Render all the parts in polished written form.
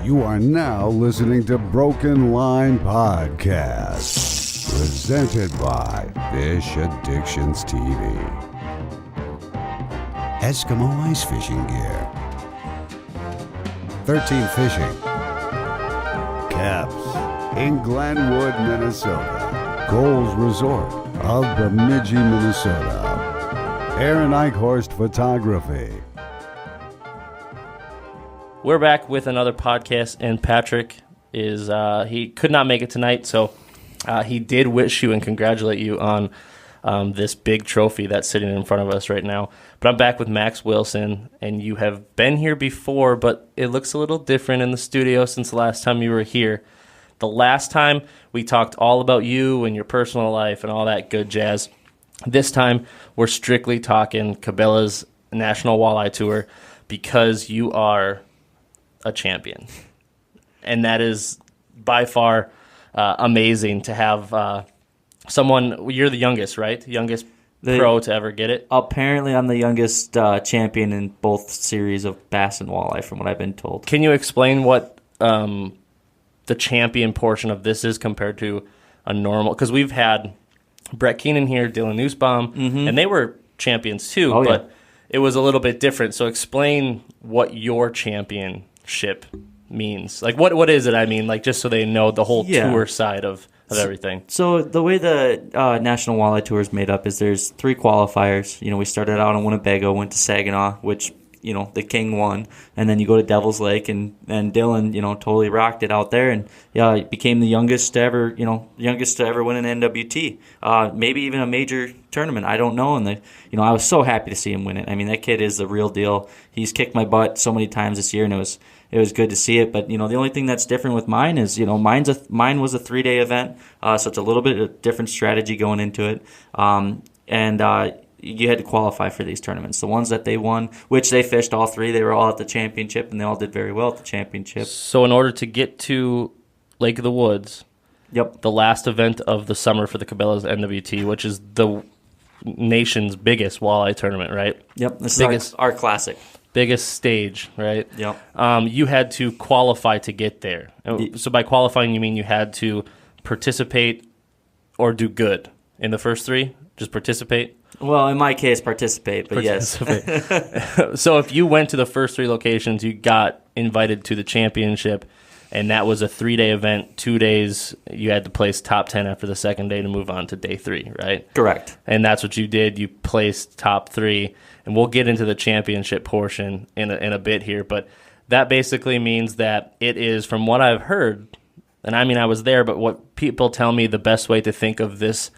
You are now listening to Broken Line Podcast, presented by Fish Addictions TV. Eskimo Ice Fishing Gear, 13 Fishing, Caps in Glenwood, Minnesota, Goals Resort of Bemidji, Minnesota, Aaron Eichhorst Photography. We're back with another podcast, and Patrick is he could not make it tonight, so he did wish you and congratulate you on this big trophy that's sitting in front of us right now. But I'm back with Max Wilson, and you have been here before, but it looks a little different in the studio since the last time you were here. The last time we talked all about you and your personal life and all that good jazz. This time we're strictly talking Cabela's National Walleye Tour because you are a champion, and that is by far amazing to have someone. You're the youngest, right? Youngest pro to ever get it. Apparently, I'm the youngest champion in both series of bass and walleye, from what I've been told. Can you explain what the champion portion of this is compared to a normal? Because we've had Brett Keenan here, Dylan Nussbaum, and they were champions too, but it was a little bit different. So explain what your championship means. Like, what is it? I mean, like, just so they know the whole tour side of everything. So the way the National Walleye Tour is made up is there's 3 qualifiers. You know, we started out in Winnebago, went to Saginaw, which, you know, the king won, and then you go to Devil's Lake, and Dylan, you know, totally rocked it out there, and became the youngest to ever win an NWT, maybe even a major tournament. I don't know, and I was so happy to see him win it. I mean, that kid is the real deal. He's kicked my butt so many times this year, and it was good to see it. But the only thing that's different with mine is mine was a 3-day event, so it's a little bit of different strategy going into it, you had to qualify for these tournaments. The ones that they won, which they fished all 3, they were all at the championship, and they all did very well at the championship. So in order to get to Lake of the Woods, the last event of the summer for the Cabela's NWT, which is the nation's biggest walleye tournament, right? Yep, this is our classic. Biggest stage, right? Yep. You had to qualify to get there. So by qualifying, you mean you had to participate or do good in the first 3? Just participate? Well, in my case, participate, but yes. So if you went to the first 3 locations, you got invited to the championship, and that was a 3-day event. 2 days, you had to place top 10 after the second day to move on to day 3, right? Correct. And that's what you did. You placed top 3, and we'll get into the championship portion in a bit here, but that basically means that it is, from what I've heard, and I mean I was there, but what people tell me the best way to think of this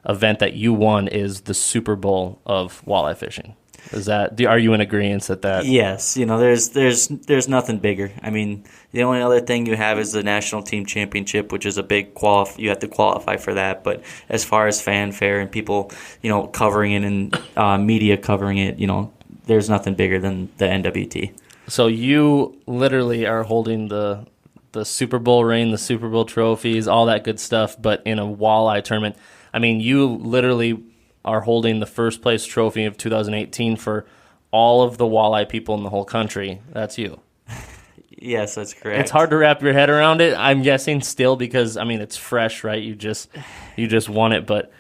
event that you won is the Super Bowl of walleye fishing. Are you in agreement that? Yes, there's nothing bigger. I mean, the only other thing you have is the national team championship, which is a big you have to qualify for that. But as far as fanfare and people, covering it and media covering it, there's nothing bigger than the NWT. So you literally are holding the Super Bowl ring, the Super Bowl trophies, all that good stuff, but in a walleye tournament. I mean, you literally are holding the first place trophy of 2018 for all of the walleye people in the whole country. That's you. Yes, that's correct. It's hard to wrap your head around it, I'm guessing, still, because, I mean, it's fresh, right? You just won it, but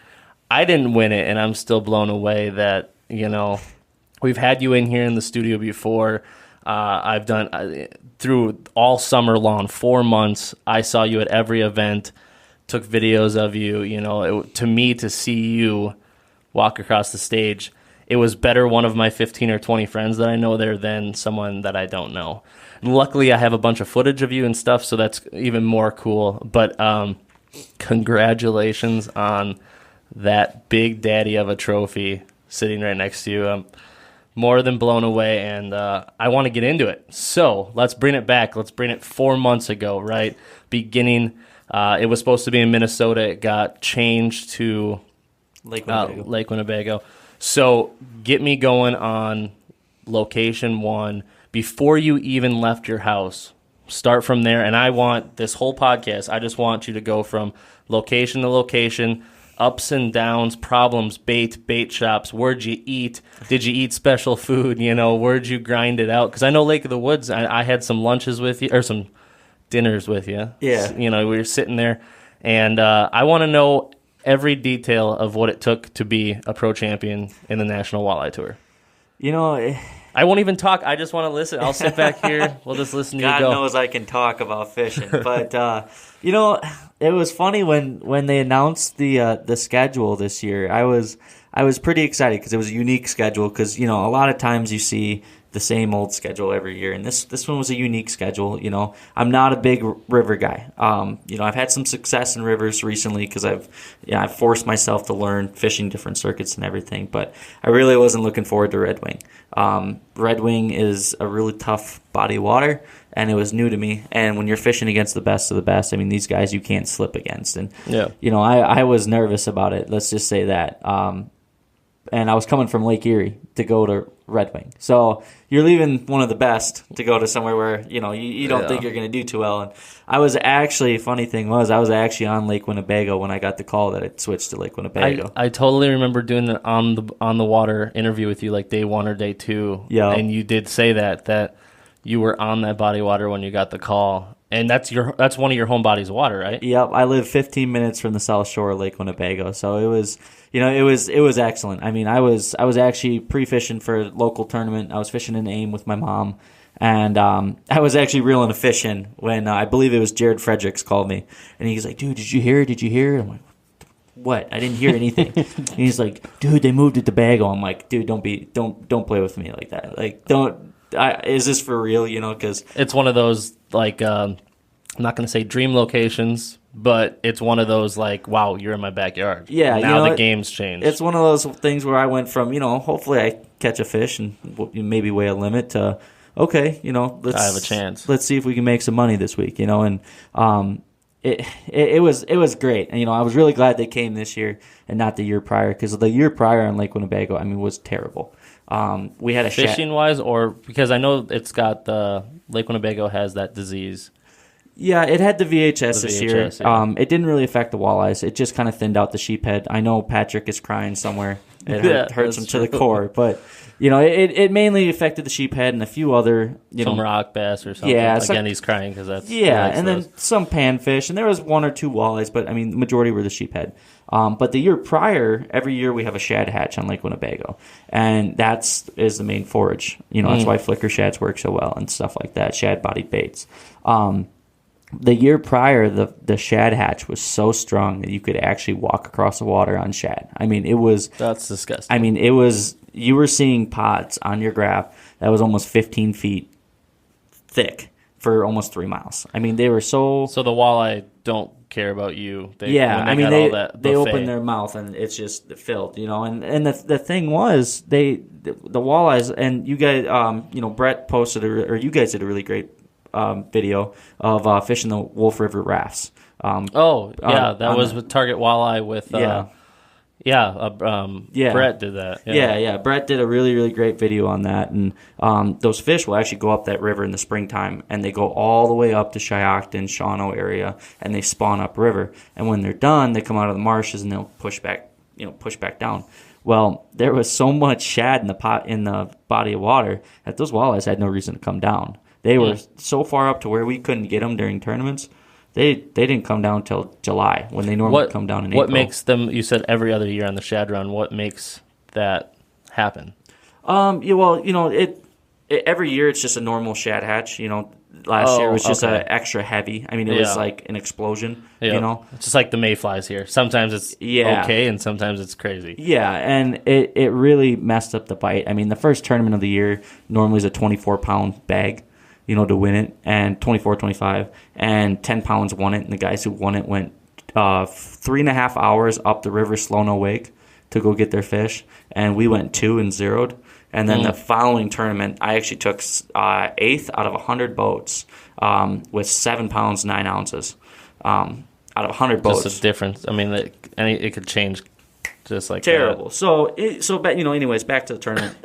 I didn't win it, and I'm still blown away that, we've had you in here in the studio before. I've done, through all summer long, 4 months, I saw you at every event, took videos of you. To me, to see you walk across the stage, it was better one of my 15 or 20 friends that I know there than someone that I don't know. And luckily, I have a bunch of footage of you and stuff, so that's even more cool. But congratulations on that big daddy of a trophy sitting right next to you. I'm more than blown away, and I want to get into it. So let's bring it back. Let's bring it 4 months ago, right? Beginning. It was supposed to be in Minnesota. It got changed to Lake Winnebago. So get me going on location 1 before you even left your house. Start from there, and I want this whole podcast, I just want you to go from location to location, ups and downs, problems, bait shops, where'd you eat? Did you eat special food? Where'd you grind it out? Because I know Lake of the Woods, I had some lunches with you, or some dinners with you. Yeah. We were sitting there, and I want to know every detail of what it took to be a pro champion in the National Walleye Tour. I won't even talk. I just want to listen. I'll sit back here. We'll just listen to you go. God knows I can talk about fishing. But, it was funny when they announced the schedule this year. I was pretty excited because it was a unique schedule because, a lot of times you see the same old schedule every year. And this one was a unique schedule. I'm not a big river guy. I've had some success in rivers recently because I've forced myself to learn fishing different circuits and everything. But I really wasn't looking forward to Red Wing. Red Wing is a really tough body of water, and it was new to me. And when you're fishing against the best of the best, I mean, these guys you can't slip against. And, I was nervous about it. Let's just say that. And I was coming from Lake Erie to go to Red Wing. So you're leaving one of the best to go to somewhere where, you don't think you're going to do too well. And funny thing was, I was actually on Lake Winnebago when I got the call that it switched to Lake Winnebago. I totally remember doing the on the water interview with you like day 1 or day 2. Yeah. And you did say that you were on that body of water when you got the call. And that's one of your home bodies of water, right? Yep, I live 15 minutes from the South Shore of Lake Winnebago, so it was, it was excellent. I mean, I was actually pre-fishing for a local tournament. I was fishing in AIM with my mom, and I was actually reeling a fish in when I believe it was Jared Fredericks called me, and he's like, "Dude, did you hear? Did you hear?" I'm like, "What? I didn't hear anything." And he's like, "Dude, they moved it to Bago." I'm like, "Dude, don't play with me like that. Like, is this for real? Because it's one of those like I'm not going to say dream locations, but it's one of those like, wow, you're in my backyard. Yeah, now the game's changed. It's one of those things where I went from hopefully I catch a fish and maybe weigh a limit to okay, let's I have a chance. Let's see if we can make some money this week, and it was great. And I was really glad they came this year and not the year prior because the year prior on Lake Winnebago, I mean, was terrible. We had a fishing wise, or because I know it's got the Lake Winnebago has that disease. Yeah, it had the VHS this year. Yeah. It didn't really affect the walleyes. It just kind of thinned out the sheephead. I know Patrick is crying somewhere. It hurts him to the core, but it mainly affected the sheephead and a few other some rock bass or something. Yeah, again, he's crying because that's and then some panfish, and there was 1 or 2 walleyes, but I mean the majority were the sheephead. But the year prior, every year we have a shad hatch on Lake Winnebago, and is the main forage. That's why flicker shads work so well and stuff like that. Shad bodied baits. The year prior, the shad hatch was so strong that you could actually walk across the water on shad. I mean, that's disgusting. I mean, you were seeing pods on your graph that was almost 15 feet thick for almost 3 miles. I mean, they were so the walleye don't care about you. They open their mouth and it's just filled, And the thing was, the walleyes, and you guys, Brett posted or you guys did a really great video of fishing the Wolf River rafts. That was with Target Walleye with Brett did that. Yeah. Brett did a really, really great video on that, and those fish will actually go up that river in the springtime, and they go all the way up to Shiocton, Shawano area, and they spawn upriver. And when they're done, they come out of the marshes and they'll push back down. Well, there was so much shad in the body of water that those walleyes had no reason to come down. They were so far up to where we couldn't get them during tournaments. They didn't come down until July when they normally come down in April. What makes them? You said every other year on the shad run. What makes that happen? Every year it's just a normal shad hatch. Last year was just extra heavy. I mean, it was like an explosion. Yeah. It's just like the mayflies here. Sometimes it's okay, and sometimes it's crazy. Yeah, and it really messed up the bite. I mean, the first tournament of the year normally is a 24-pound bag. To win it, and 24, 25, and 10 pounds won it, and the guys who won it went 3.5 hours up the river slow no wake to go get their fish, and we went 2 and 0'd. And then the following tournament, I actually took 8th out of 100 boats with 7 pounds 9 ounces out of 100 boats. Just a difference. I mean, it could change just like terrible. That. Anyways, back to the tournament.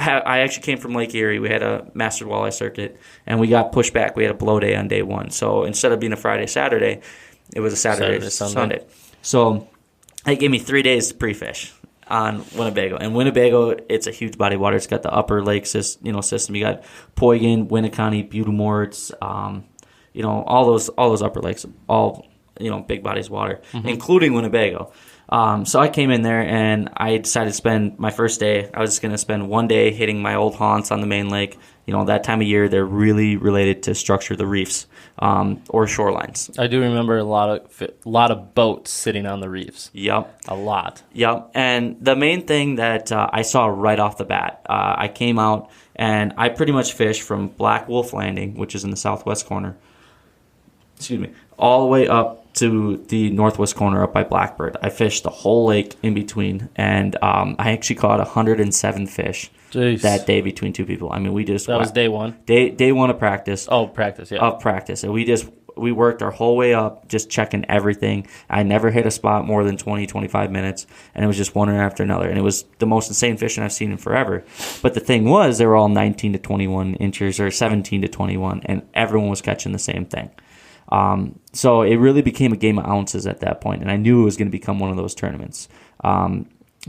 I actually came from Lake Erie. We had a master walleye circuit, and we got pushed back. We had a blow day on day 1. So instead of being a Friday, Saturday, it was a Saturday Sunday. So they gave me 3 days to pre-fish. on Winnebago. And Winnebago, it's a huge body of water. It's got the upper lake system. You got Poygan, Winnicott, Butamorts, all those upper lakes, all big bodies of water, including Winnebago. So I came in there and I decided to spend my first day. I was just going to spend one day hitting my old haunts on the main lake. That time of year, they're really related to structure the reefs or shorelines. I do remember a lot of boats sitting on the reefs. Yep. A lot. Yep. And the main thing that I saw right off the bat, I came out and I pretty much fished from Black Wolf Landing, which is in the southwest corner, all the way up to the northwest corner up by Blackbird. I fished the whole lake in between, and I actually caught 107 fish. Jeez. That day between two people. I mean, That was day one? Day one of practice. Oh, practice, yeah. Of practice. And we worked our whole way up, just checking everything. I never hit a spot more than 20, 25 minutes, and it was just one after another. And it was the most insane fishing I've seen in forever. But the thing was, they were all 19 to 21 inches or 17 to 21, and everyone was catching the same thing. So it really became a game of ounces at that point, and I knew it was going to become one of those tournaments.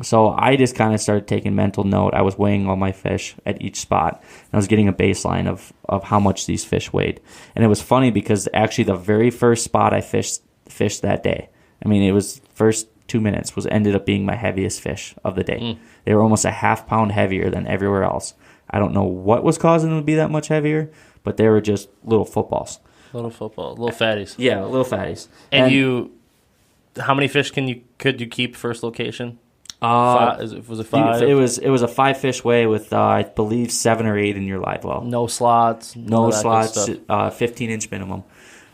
So I just kind of started taking mental note. I was weighing all my fish at each spot, and I was getting a baseline of how much these fish weighed. And it was funny because actually the very first spot I fished that day, I mean, it was first 2 minutes, ended up being my heaviest fish of the day. They were almost a half pound heavier than everywhere else. I don't know what was causing them to be that much heavier, but they were just little footballs. Little fatties. Yeah, little fatties. And how many fish could you keep first location? Was it 5? It was a 5-fish weigh with I believe 7 or 8 in your live well. No slots. 15-inch minimum.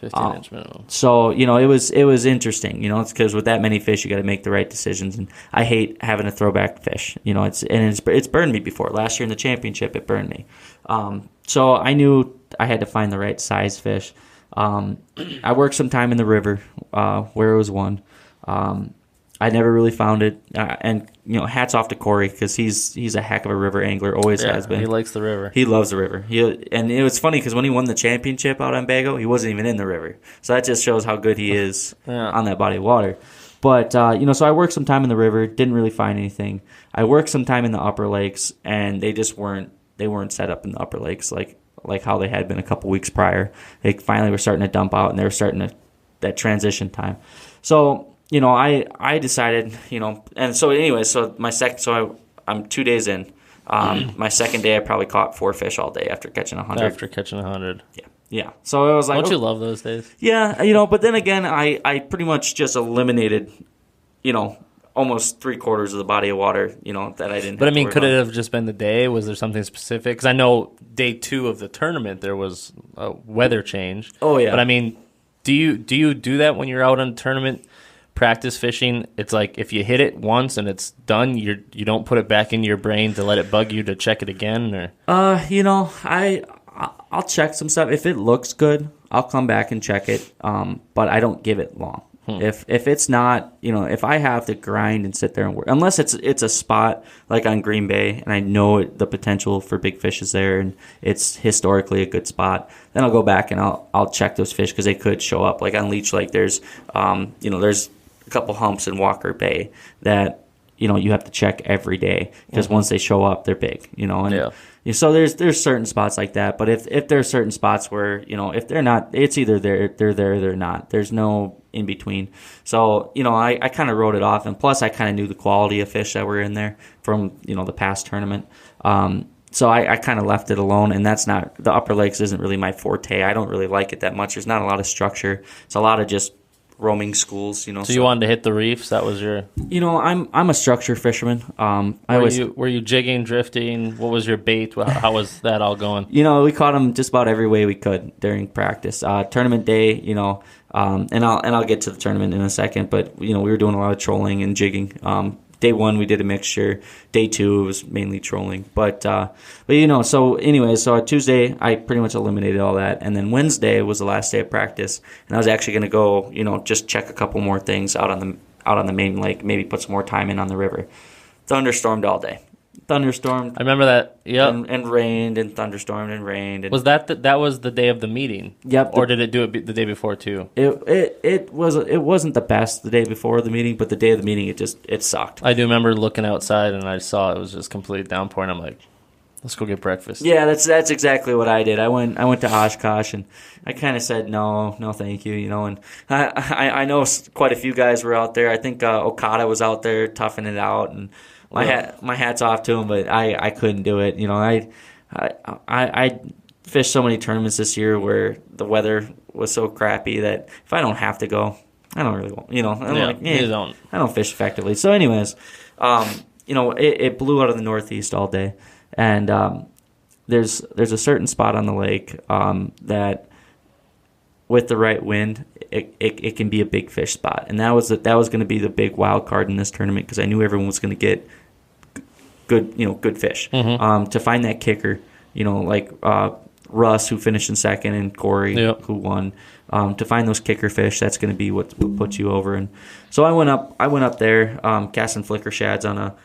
15-inch minimum. So it was interesting. It's because with that many fish, you got to make the right decisions. And I hate having to throw back fish. It's burned me before. Last year in the championship, it burned me. So I knew I had to find the right size fish. I worked some time in the river where it was one. I never really found it, and hats off to Corey because he's a heck of a river angler, always has been. He likes the river. He loves the river. And it was funny because when he won the championship out on Bago, he wasn't even in the river. So that just shows how good he is on that body of water. But so I worked some time in the river, didn't really find anything. I worked some time in the upper lakes, and they just weren't set up in the upper lakes like how they had been a couple weeks prior. They finally were starting to dump out, and they were starting that transition time. So. I decided, and so anyway, I'm 2 days in. My second day, I probably caught 4 fish all day after catching 100. After catching 100. Yeah. So it was like, don't you love those days? Yeah, but then again, I pretty much just eliminated, almost 3/4 of the body of water, that I didn't. But I mean, could it have just been the day? Was there something specific? Because I know day 2 of the tournament there was a weather change. Oh yeah. But I mean, do you do that when you're out on tournament? Practice fishing, it's like if you hit it once and it's done, you don't put it back into your brain to let it bug you to check it again, or I'll check some stuff if it looks good. I'll come back and check it, but I don't give it long. If it's not, if I have to grind and sit there and work, unless it's a spot like on Green Bay and I know the potential for big fish is there and it's historically a good spot, then I'll go back and I'll check those fish because they could show up. Like on Leech Lake, there's there's a couple humps in Walker Bay that you have to check every day because once they show up, they're big. So there's certain spots like that. But if there are certain spots where if they're not, it's either they're there or they're not. There's no in between. So I kind of wrote it off, and plus I kind of knew the quality of fish that were in there from the past tournament. So I kind of left it alone, and that's not the upper lakes isn't really my forte. I don't really like it that much. There's not a lot of structure. It's a lot of just roaming schools, So you wanted to hit the reefs? That was your. I'm a structure fisherman. Were you jigging, drifting? What was your bait? How was that all going? We caught them just about every way we could during practice. Tournament day, and I'll get to the tournament in a second. But we were doing a lot of trolling and jigging. Day 1 we did a mixture. Day 2 it was mainly trolling. But so anyway, so on Tuesday I pretty much eliminated all that, and then Wednesday was the last day of practice, and I was actually going to go, just check a couple more things out on the main lake, maybe put some more time in on the river. Thunderstormed all day. thunderstormed. I remember that. Yep. And rained and thunderstormed and rained. And Was that was the day of the meeting? Yep. Or did it do it the day before too? It wasn't the best the day before the meeting, but the day of the meeting it sucked. I do remember looking outside and I saw it was just complete downpour, and I'm like, let's go get breakfast. Yeah, that's exactly what I did. I went to Oshkosh, and I kind of said no, thank you, and I know quite a few guys were out there. I think Okada was out there toughing it out, and my hat's off to him, but I couldn't do it. I fished so many tournaments this year where the weather was so crappy that if I don't have to go, I don't really want. I don't fish effectively. So, anyways, it blew out of the northeast all day. And there's a certain spot on the lake that, with the right wind, it can be a big fish spot, and that was going to be the big wild card in this tournament because I knew everyone was going to get good fish. Mm-hmm. To find that kicker, like Russ, who finished in second, and Corey, who won. To find those kicker fish, that's going to be what puts you over. And so I went up there casting flicker shads on a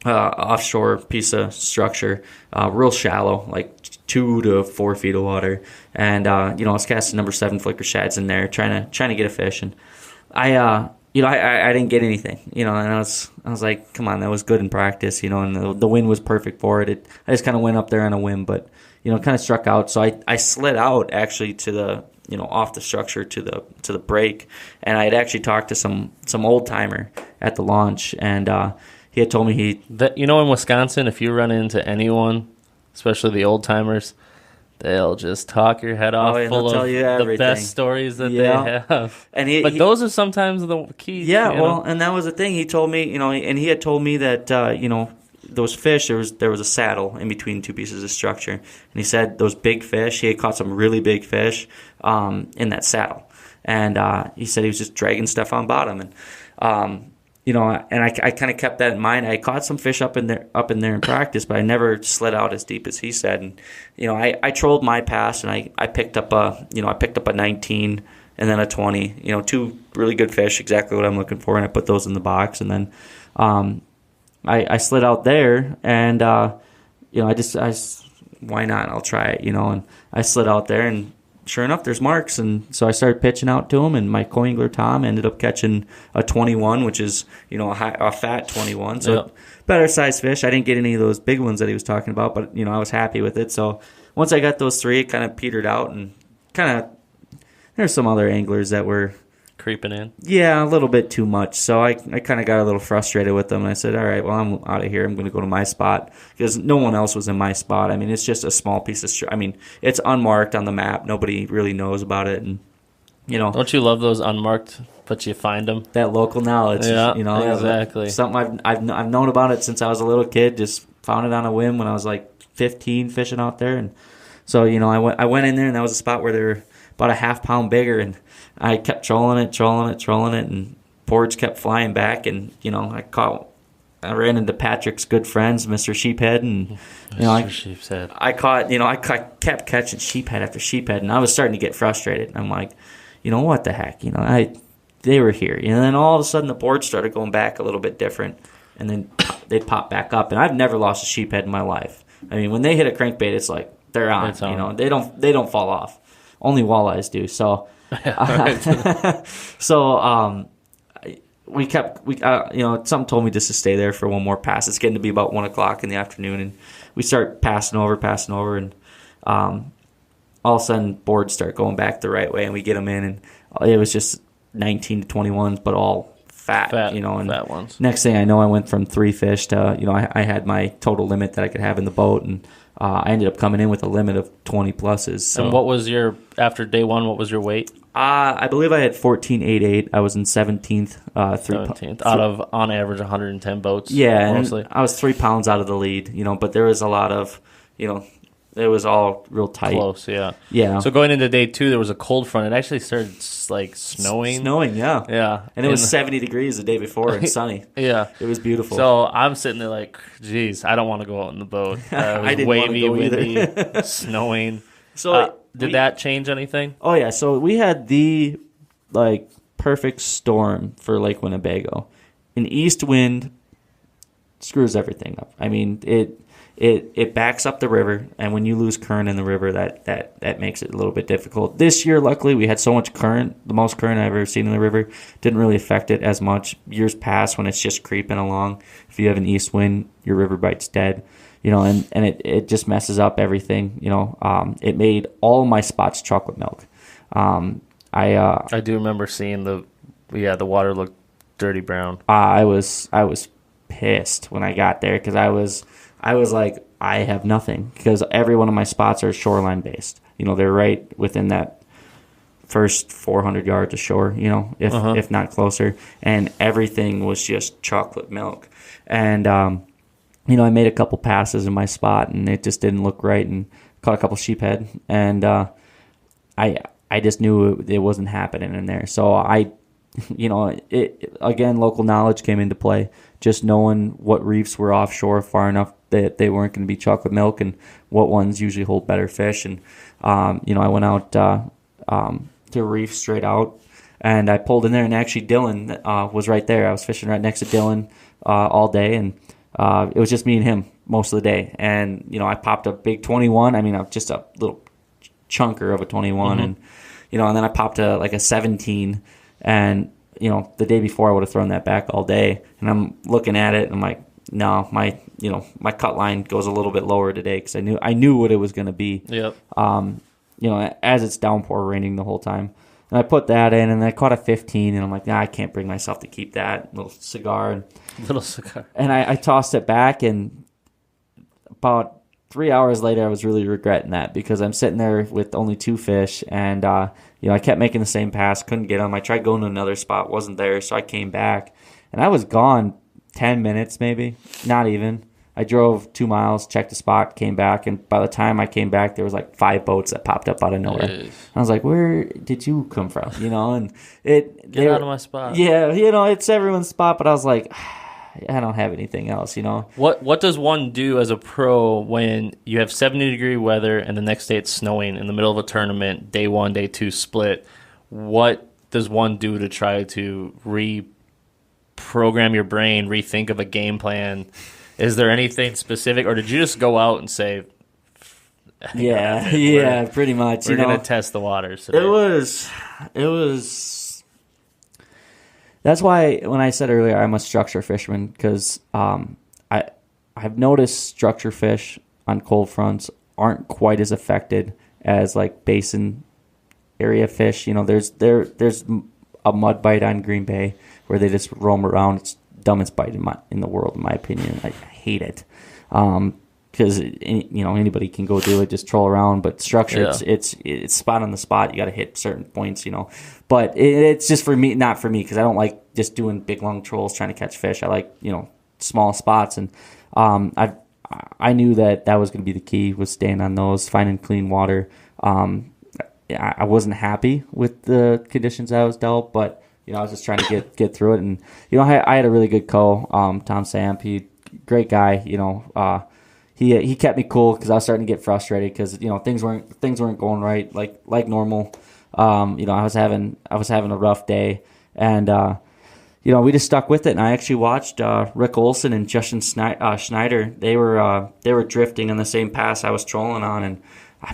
offshore piece of structure, real shallow, like 2 to 4 feet of water, and I was casting number 7 flicker shads in there, trying to get a fish, and I didn't get anything, and I was like, come on, that was good in practice, and the wind was perfect for it. I just kind of went up there on a whim, but kind of struck out, so I slid out actually to the off the structure to the break, and I had actually talked to some old timer at the launch, and he had told me in Wisconsin, if you run into anyone, especially the old timers, they'll just talk your head off, full of the best stories that they have. But those are sometimes the key. Yeah, and that was the thing. He told me, and he had told me that those fish, there was a saddle in between 2 pieces of structure, and he said those big fish, he had caught some really big fish in that saddle, and he said he was just dragging stuff on bottom, and and I kind of kept that in mind. I caught some fish up in there in practice, but I never slid out as deep as he said. And I trolled my pass, and I picked up a 19 and then a 20. 2 really good fish, exactly what I'm looking for, and I put those in the box. And then I slid out there, and why not? I'll try it, and I slid out there, and sure enough, there's marks, and so I started pitching out to him, and my co-angler Tom ended up catching a 21, which is a fat 21, so better sized fish. I didn't get any of those big ones that he was talking about, but I was happy with it. So once I got those 3, it kind of petered out, and there's some other anglers that were creeping in. Yeah, a little bit too much. So I kind of got a little frustrated with them, and I said, all right, well, I'm out of here. I'm going to go to my spot because no one else was in my spot. I mean, it's just a small piece of it's unmarked on the map. Nobody really knows about it, and Don't you love those unmarked, but you find them? That local knowledge. Yeah, exactly. Something I've known about it since I was a little kid. Just found it on a whim when I was like 15 fishing out there, and so I went in there, and that was a spot where they were about a half-pound bigger, and I kept trolling it, and boards kept flying back, and I ran into Patrick's good friends, Mr. Sheephead, and Sheephead. I kept catching sheephead after sheephead, and I was starting to get frustrated. I'm like, what the heck, they were here, and then all of a sudden the board started going back a little bit different, and then they'd pop back up, and I've never lost a sheephead in my life. I mean, when they hit a crankbait, it's like they're on. They don't fall off. Only walleyes do. So. Something told me just to stay there for one more pass. It's getting to be about 1 o'clock in the afternoon, and we start passing over, and all of a sudden boards start going back the right way, and we get them in, and it was just 19 to 21s, but all fat, and fat ones. Next thing I know, I went from 3 fish to, I had my total limit that I could have in the boat, and I ended up coming in with a limit of 20 pluses. So. And what was after day 1, what was your weight? I believe I had 14.88. I was in 17th. 17th out of, on average, 110 boats. Yeah, mostly. And I was 3 pounds out of the lead, but there was a lot of, it was all real tight. Close, yeah. Yeah. So going into day 2, there was a cold front. It actually started snowing. Snowing, yeah. Yeah. And it was 70 degrees the day before and sunny. Yeah. It was beautiful. So I'm sitting there like, geez, I don't want to go out in the boat. It was I didn't wavy, want to go windy, snowing. So did that change anything? Oh, yeah. So we had the perfect storm for Lake Winnebago. An east wind screws everything up. I mean, it backs up the river, and when you lose current in the river, that makes it a little bit difficult. This year, luckily, we had so much current, the most current I've ever seen in the river. Didn't really affect it as much. Years past, when it's just creeping along, if you have an east wind, your river bite's dead. And it just messes up everything. It made all of my spots chocolate milk. I do remember seeing the water looked dirty brown. I was pissed when I got there because I was like, I have nothing, because every one of my spots are shoreline based. They're right within that first 400 yards of shore, if not closer, and everything was just chocolate milk. And I made a couple passes in my spot, and it just didn't look right, and caught a couple sheephead, and I just knew it wasn't happening in there. So again, local knowledge came into play, just knowing what reefs were offshore far enough that they weren't going to be chocolate milk, and what ones usually hold better fish. And I went out to a reef straight out, and I pulled in there, and actually Dylan was right there. I was fishing right next to Dylan all day, and it was just me and him most of the day. And I popped a big 21. I mean, just a little chunker of a 21, and and then I popped a 17, and the day before I would have thrown that back all day. And I'm looking at it, and I'm like, no, my cut line goes a little bit lower today, because I knew what it was going to be. Yep. As it's downpour raining the whole time. And I put that in, and I caught a 15, and I'm like, I can't bring myself to keep that little cigar. And I tossed it back, and about 3 hours later, I was really regretting that, because I'm sitting there with only 2 fish, and I kept making the same pass, couldn't get them. I tried going to another spot, wasn't there, so I came back, and I was gone 10 minutes maybe, not even. I drove 2 miles, checked the spot, came back, and by the time I came back, there was 5 boats that popped up out of nowhere. Jeez. I was like, where did you come from? And Get out of my spot. Yeah, it's everyone's spot, but I was like, I don't have anything else, What does one do as a pro when you have 70-degree weather and the next day it's snowing in the middle of a tournament, day 1, day 2 split? What does one do to try to reprogram your brain, rethink of a game plan? Is there anything specific, or did you just go out and say, yeah, pretty much. We're going to test the waters today? It was. That's why when I said earlier I'm a structure fisherman, because I've noticed structure fish on cold fronts aren't quite as affected as basin area fish. There's a mud bite on Green Bay where they just roam around. It's the dumbest bite in the world, in my opinion. I hate it. Because anybody can go do it, just troll around. But structure, it's spot on the spot. You got to hit certain points, But it's just for me, not for me, because I don't like just doing big long trolls trying to catch fish. I like small spots, and I knew that was going to be the key, was staying on those, finding clean water. I wasn't happy with the conditions I was dealt, but I was just trying to get through it. And I had a really good co, Tom Samp. He great guy. He kept me cool, because I was starting to get frustrated, because things weren't going right like normal. I was having a rough day, and we just stuck with it. And I actually watched Rick Olson and Justin Schneider. They were drifting on the same pass I was trolling on, and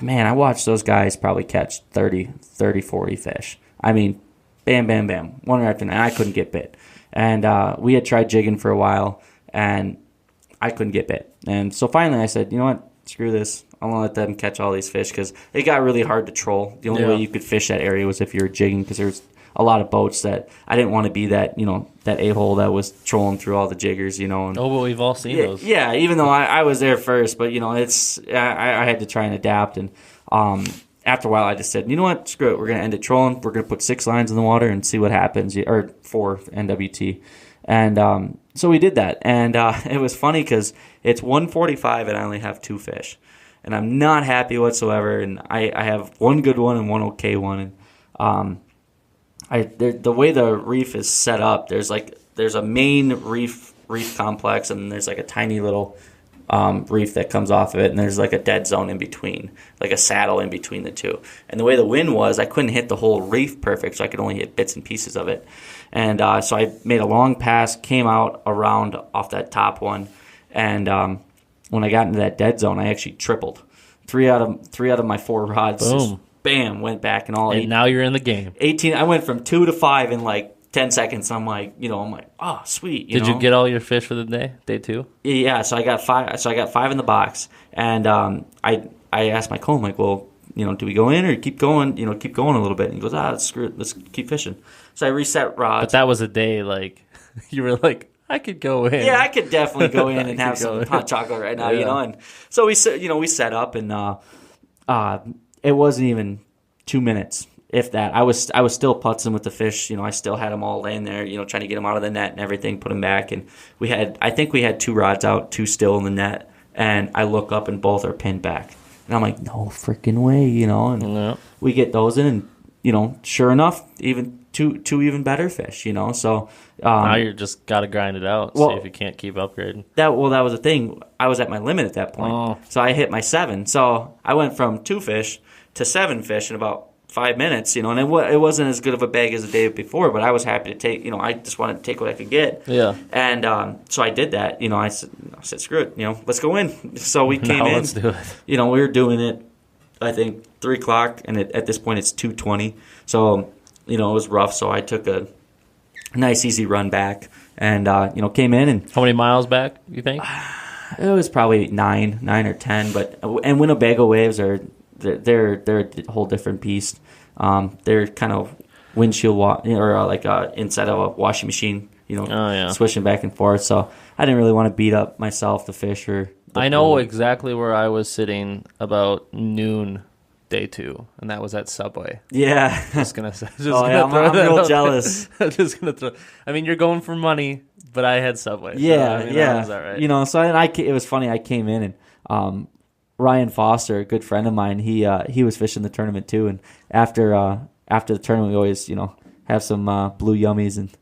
man, I watched those guys probably catch 30, 40 fish. I mean, bam, bam, bam, one after another. I couldn't get bit, and we had tried jigging for a while, and I couldn't get bit. And so finally I said, you know what, screw this. I'm going to let them catch all these fish, because it got really hard to troll. The only way you could fish that area was if you were jigging, because there's a lot of boats that I didn't want to be that a-hole that was trolling through all the jiggers, And, but we've all seen those. Yeah, even though I was there first, but, I had to try and adapt. And after a while I just said, you know what, screw it. We're going to end it trolling. We're going to put 6 lines in the water and see what happens, or 4 NWT. And so we did that, and it was funny because it's 1:45 and I only have 2 fish, and I'm not happy whatsoever. And I have one good one and one okay one. And the way the reef is set up, there's a main reef complex, and there's a tiny little reef that comes off of it, and there's a dead zone in between, a saddle in between the two. And the way the wind was, I couldn't hit the whole reef perfect, so I could only hit bits and pieces of it. And so I made a long pass, came out around off that top one, and when I got into that dead zone, I actually tripled. Three out of my 4 rods, just, bam, went back and all. And now you're in the game. 18. I went from 2 to 5 in like 10 seconds. I'm like, oh, sweet. Did you get all your fish for the day 2? Yeah. So I got 5. So I got 5 in the box, and I asked my co, I'm like, well, do we go in or keep going? Keep going a little bit. And he goes, screw it, let's keep fishing. So I reset rods. But that was a day like you were like, I could go in. Yeah, I could definitely go in and have some hot chocolate right now, And so we set up, and it wasn't even 2 minutes, if that. I was still putzing with the fish. I still had them all laying there, trying to get them out of the net and everything, put them back. And I think we had 2 rods out, 2 still in the net. And I look up and both are pinned back. And I'm like, no freaking way, And we get those in, and sure enough, even two even better fish, So now you just got to grind it out. See if you can't keep upgrading. That was the thing. I was at my limit at that point, so I hit my 7. So I went from 2 fish to 7 fish in about 5 minutes, and it wasn't as good of a bag as the day before, but I was happy to take. I just wanted to take what I could get. Yeah. And so I did that. I said, screw it. Let's go in. So we came in. Let's do it. We were doing it. I think 3 o'clock, and at this point it's 2:20. So. It was rough, so I took a nice, easy run back and, came in. And how many miles back, you think? It was probably 9 or 10. And Winnebago waves they're a whole different beast. They're kind of windshield inside of a washing machine, swishing back and forth. So I didn't really want to beat up myself, the fish, or I know exactly where I was sitting about noon. Day 2, and that was at Subway. Yeah. I'm real jealous. I'm just gonna throw. I mean, you're going for money, but I had Subway. Yeah, so, yeah. That was all right. So it was funny. I came in and Ryan Foster, a good friend of mine, he was fishing the tournament too. And after the tournament, we always have some blue yummies and.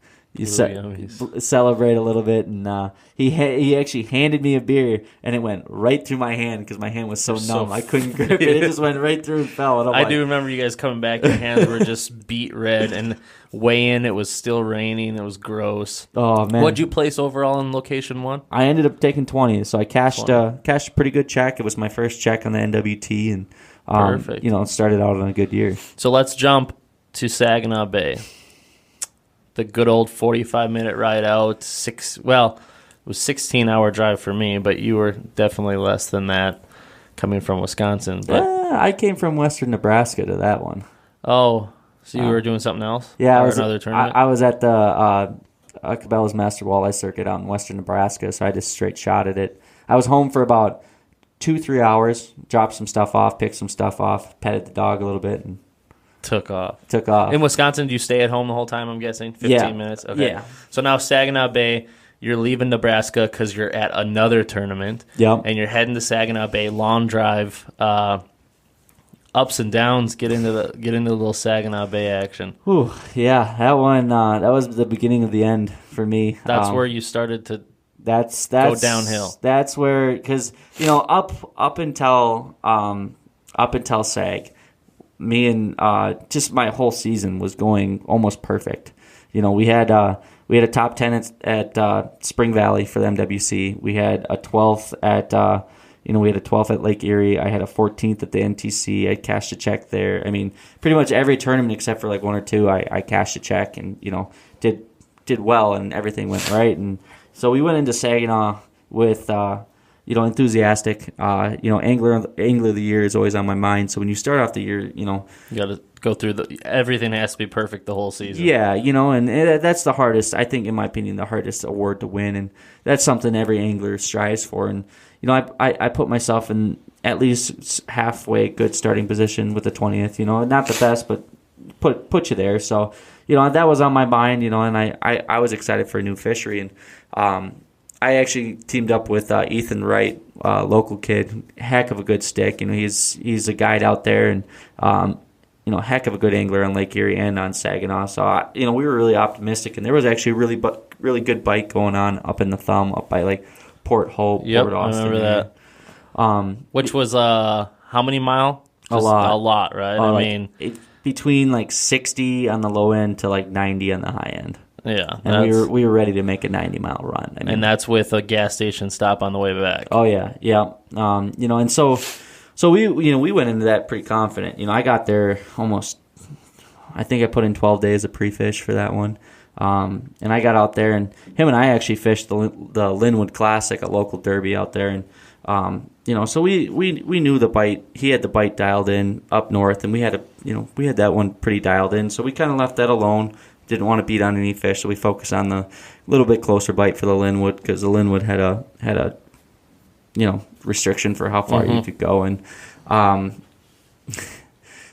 Celebrate a little bit, and he actually handed me a beer, and it went right through my hand because my hand was so numb. I couldn't grip it. It just went right through and fell. And I do remember you guys coming back. Your hands were just beat red, and weigh in, it was still raining. It was gross. Oh, man. What'd you place overall in location 1? I ended up taking 20, so I cashed a pretty good check. It was my first check on the NWT, and perfect. Started out on a good year. So let's jump to Saginaw Bay. The good old 45-minute ride out. It was 16-hour drive for me, but you were definitely less than that coming from Wisconsin. But I came from western Nebraska to that one. Oh, so you were doing something else? Yeah, another tournament? I was at the Cabela's Master Walleye Circuit out in western Nebraska, so I just straight shot at it. I was home for about 2-3 hours, dropped some stuff off, picked some stuff off, petted the dog a little bit, and Took off. In Wisconsin, do you stay at home the whole time, I'm guessing? 15 minutes? Okay. Yeah. So now Saginaw Bay, you're leaving Nebraska because you're at another tournament. Yep. And you're heading to Saginaw Bay, long drive, ups and downs, get into the little Saginaw Bay action. Whew, yeah, that one, that was the beginning of the end for me. That's where you started to that's go downhill. That's where, because, up until Sag, me and just my whole season was going almost perfect. We had a top 10 at Spring Valley for the MWC. We had a 12th at we had a 12th at Lake Erie. I had a 14th at the NTC. I cashed a check there. I mean, pretty much every tournament except for like 1 or 2, I cashed a check and did well, and everything went right. And so we went into Saginaw with enthusiastic. Angler of the year is always on my mind. So when you start off the year, you got to go through everything has to be perfect the whole season. Yeah, and that's the hardest, I think, in my opinion, the hardest award to win, and that's something every angler strives for. And I put myself in at least halfway good starting position with the 20th. Not the best, but put you there. So that was on my mind. And I was excited for a new fishery, and I actually teamed up with Ethan Wright, local kid, heck of a good stick. He's a guide out there, and heck of a good angler on Lake Erie and on Saginaw. So we were really optimistic, and there was actually a really good bite going on up in the Thumb, up by like Port Hope, yep, Port Austin. I remember that. Which was how many mile? A lot. A lot, right? Between like 60 on the low end to like 90 on the high end. Yeah, and we were ready to make a 90-mile run. I mean, and that's with a gas station stop on the way back. Oh yeah. And so we went into that pretty confident. I got there almost. I think I put in 12 days of pre-fish for that one. And I got out there, and him and I actually fished the Linwood Classic, a local derby out there, and so we knew the bite. He had the bite dialed in up north, and we had that one pretty dialed in. So we kind of left that alone. Didn't want to beat on any fish, so we focused on the little bit closer bite for the Linwood, because the Linwood had a restriction for how far you could go, and the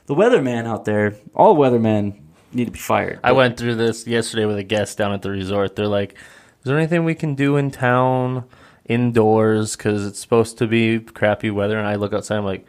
weatherman out there, all weathermen need to be fired. I went through this yesterday with a guest down at the resort. They're like, is there anything we can do in town indoors, because it's supposed to be crappy weather? And I look outside, I'm like,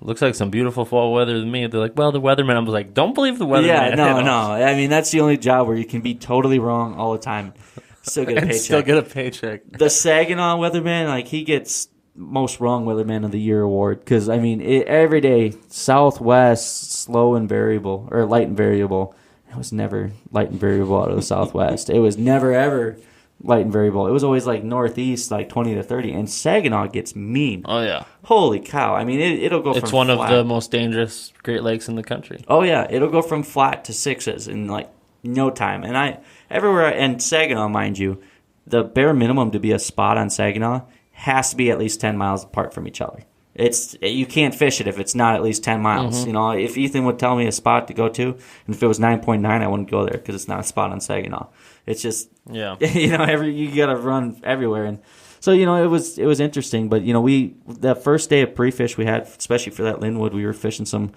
looks like some beautiful fall weather to me. They're like, well, the weatherman. I was like, don't believe the weatherman. Yeah, no. I mean, that's the only job where you can be totally wrong all the time. Still get a paycheck. Still get a paycheck. The Saginaw weatherman, like, he gets most wrong weatherman of the year award, because I mean, every day southwest, slow and variable, or light and variable. It was never light and variable out of the southwest. It was never ever light and variable. It was always like northeast, like 20 to 30. And Saginaw gets mean. Oh yeah, holy cow! I mean, it'll go. It's one of the most dangerous Great Lakes in the country. Oh yeah, it'll go from flat to sixes in like no time. And everywhere, and Saginaw, mind you, the bare minimum to be a spot on Saginaw has to be at least 10 miles apart from each other. You can't fish it if it's not at least 10 miles. Mm-hmm. If Ethan would tell me a spot to go to, and if it was 9.9, I wouldn't go there, because it's not a spot on Saginaw. It's just, yeah, you got to run everywhere. And so, it was interesting. But, the first day of pre-fish we had, especially for that Linwood, we were fishing some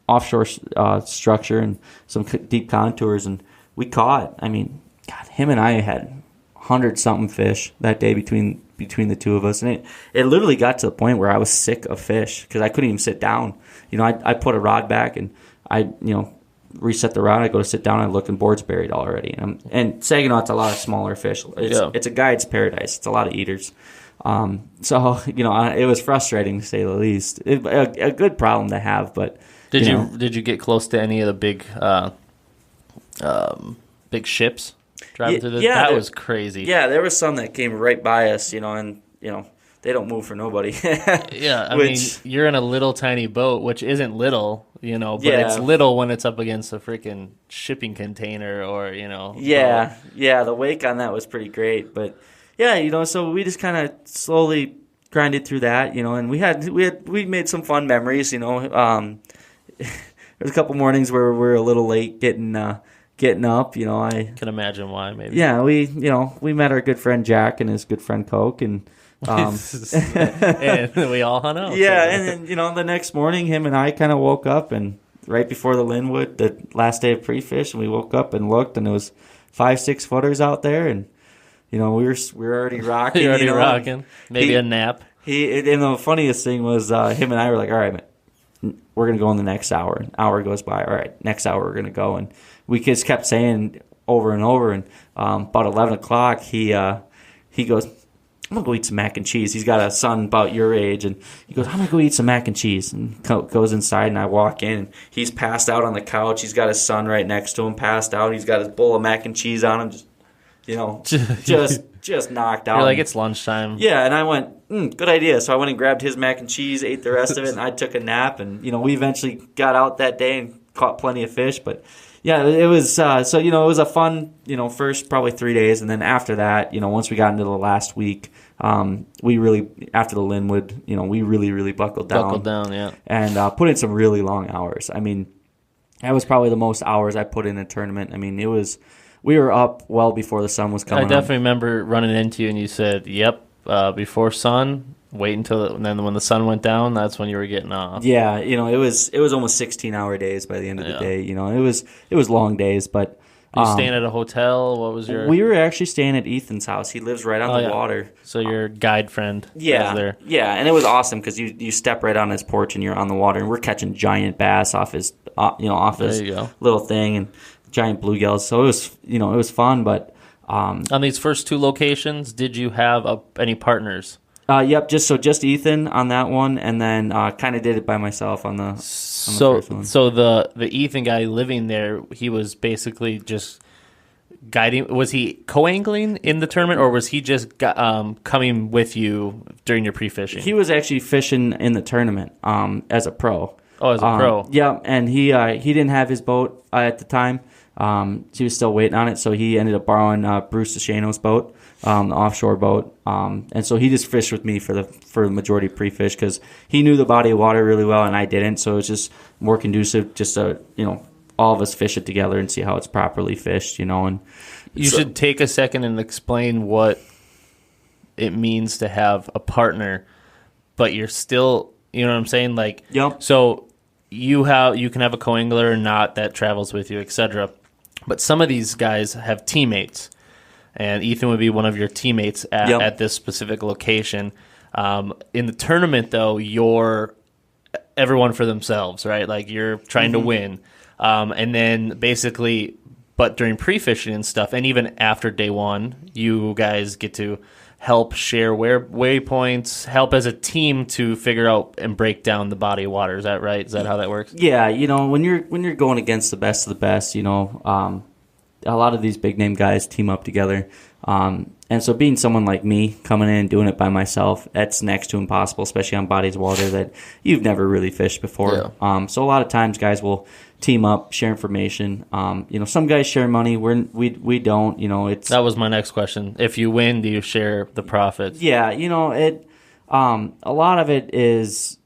offshore structure and some deep contours, and we caught, I mean, God, him and I had 100-something fish that day between the two of us, and it literally got to the point where I was sick of fish, because I couldn't even sit down. I put a rod back, and I reset the rod. I go to sit down, I look, and board's buried already. And Saginaw, it's a lot of smaller fish. It's a guide's paradise. It's a lot of eaters. So it was frustrating, to say the least. A good problem to have, but did you get close to any of the big ships driving through this? That was crazy. Yeah, there was some that came right by us, and they don't move for nobody. Yeah, I mean, you're in a little tiny boat, which isn't little, but it's little when it's up against a freaking shipping container or, Yeah, boat. Yeah, the wake on that was pretty great, but yeah, so we just kind of slowly grinded through that, and we made some fun memories, There was a couple mornings where we were a little late getting up, I can imagine why, maybe. Yeah, we met our good friend Jack and his good friend Coke, and and we all hung out. Yeah, and then the next morning, him and I kind of woke up, and right before the Linwood, the last day of pre-fish, and we woke up and looked, and it was 5-6 footers out there, and we were already rocking. You're already rocking. Maybe a nap. And the funniest thing was him and I were like, all right, man, we're gonna go in the next hour. An hour goes by. All right, next hour we're gonna go, and we just kept saying over and over. And about 11 o'clock, he goes, I'm going to go eat some mac and cheese. He's got a son about your age, and he goes, I'm going to go eat some mac and cheese. And goes inside, and I walk in, and he's passed out on the couch. He's got his son right next to him, passed out. He's got his bowl of mac and cheese on him, just knocked out. You're like, it's lunchtime. Yeah, and I went, good idea. So I went and grabbed his mac and cheese, ate the rest of it, and I took a nap. And, we eventually got out that day and caught plenty of fish, but yeah, it was it was a fun, first probably 3 days, and then after that, once we got into the last week, we really, after the Linwood, we really buckled down. Yeah. And put in some really long hours. I mean, that was probably the most hours I put in a tournament. I mean, we were up well before the sun was coming up. I definitely remember running into you, and you said, yep, before sun, wait until, and then when the sun went down, that's when you were getting off. Yeah, it was almost 16-hour days by the end of the day. It was long days, but were you staying at a hotel? What was your? We were actually staying at Ethan's house. He lives right on the water. So your guide friend. Yeah, was there. Yeah, and it was awesome because you step right on his porch and you're on the water, and we're catching giant bass off his little thing, and giant bluegills. So it was fun, but on these first two locations, did you have any partners? Yep, just Ethan on that one, and then kind of did it by myself on the first one. So the Ethan guy living there, he was basically just guiding? Was he co-angling in the tournament, or was he just coming with you during your pre-fishing? He was actually fishing in the tournament as a pro. Oh, as a pro. Yeah, and he didn't have his boat at the time. He was still waiting on it, so he ended up borrowing Bruce DeShano's boat, the offshore boat. And so he just fished with me for the majority of pre-fish because he knew the body of water really well and I didn't. So it was just more conducive just to, all of us fish it together and see how it's properly fished, And you should take a second and explain what it means to have a partner, but you're still, you know what I'm saying? Like, yep. So you can have a co-angler or not that travels with you, etc. But some of these guys have teammates, and Ethan would be one of your teammates at this specific location. In the tournament, though, you're everyone for themselves, right? Like you're trying to win. And then basically, but during pre-fishing and stuff, and even after day one, you guys get to help share waypoints, help as a team to figure out and break down the body of water. Is that right? Is that how that works? Yeah, when you're going against the best of the best, a lot of these big name guys team up together. And so being someone like me coming in and doing it by myself, that's next to impossible, especially on bodies of water that you've never really fished before. Yeah. So a lot of times guys will team up, share information. Some guys share money. We don't. That was my next question. If you win, do you share the profits? Yeah. A lot of it is,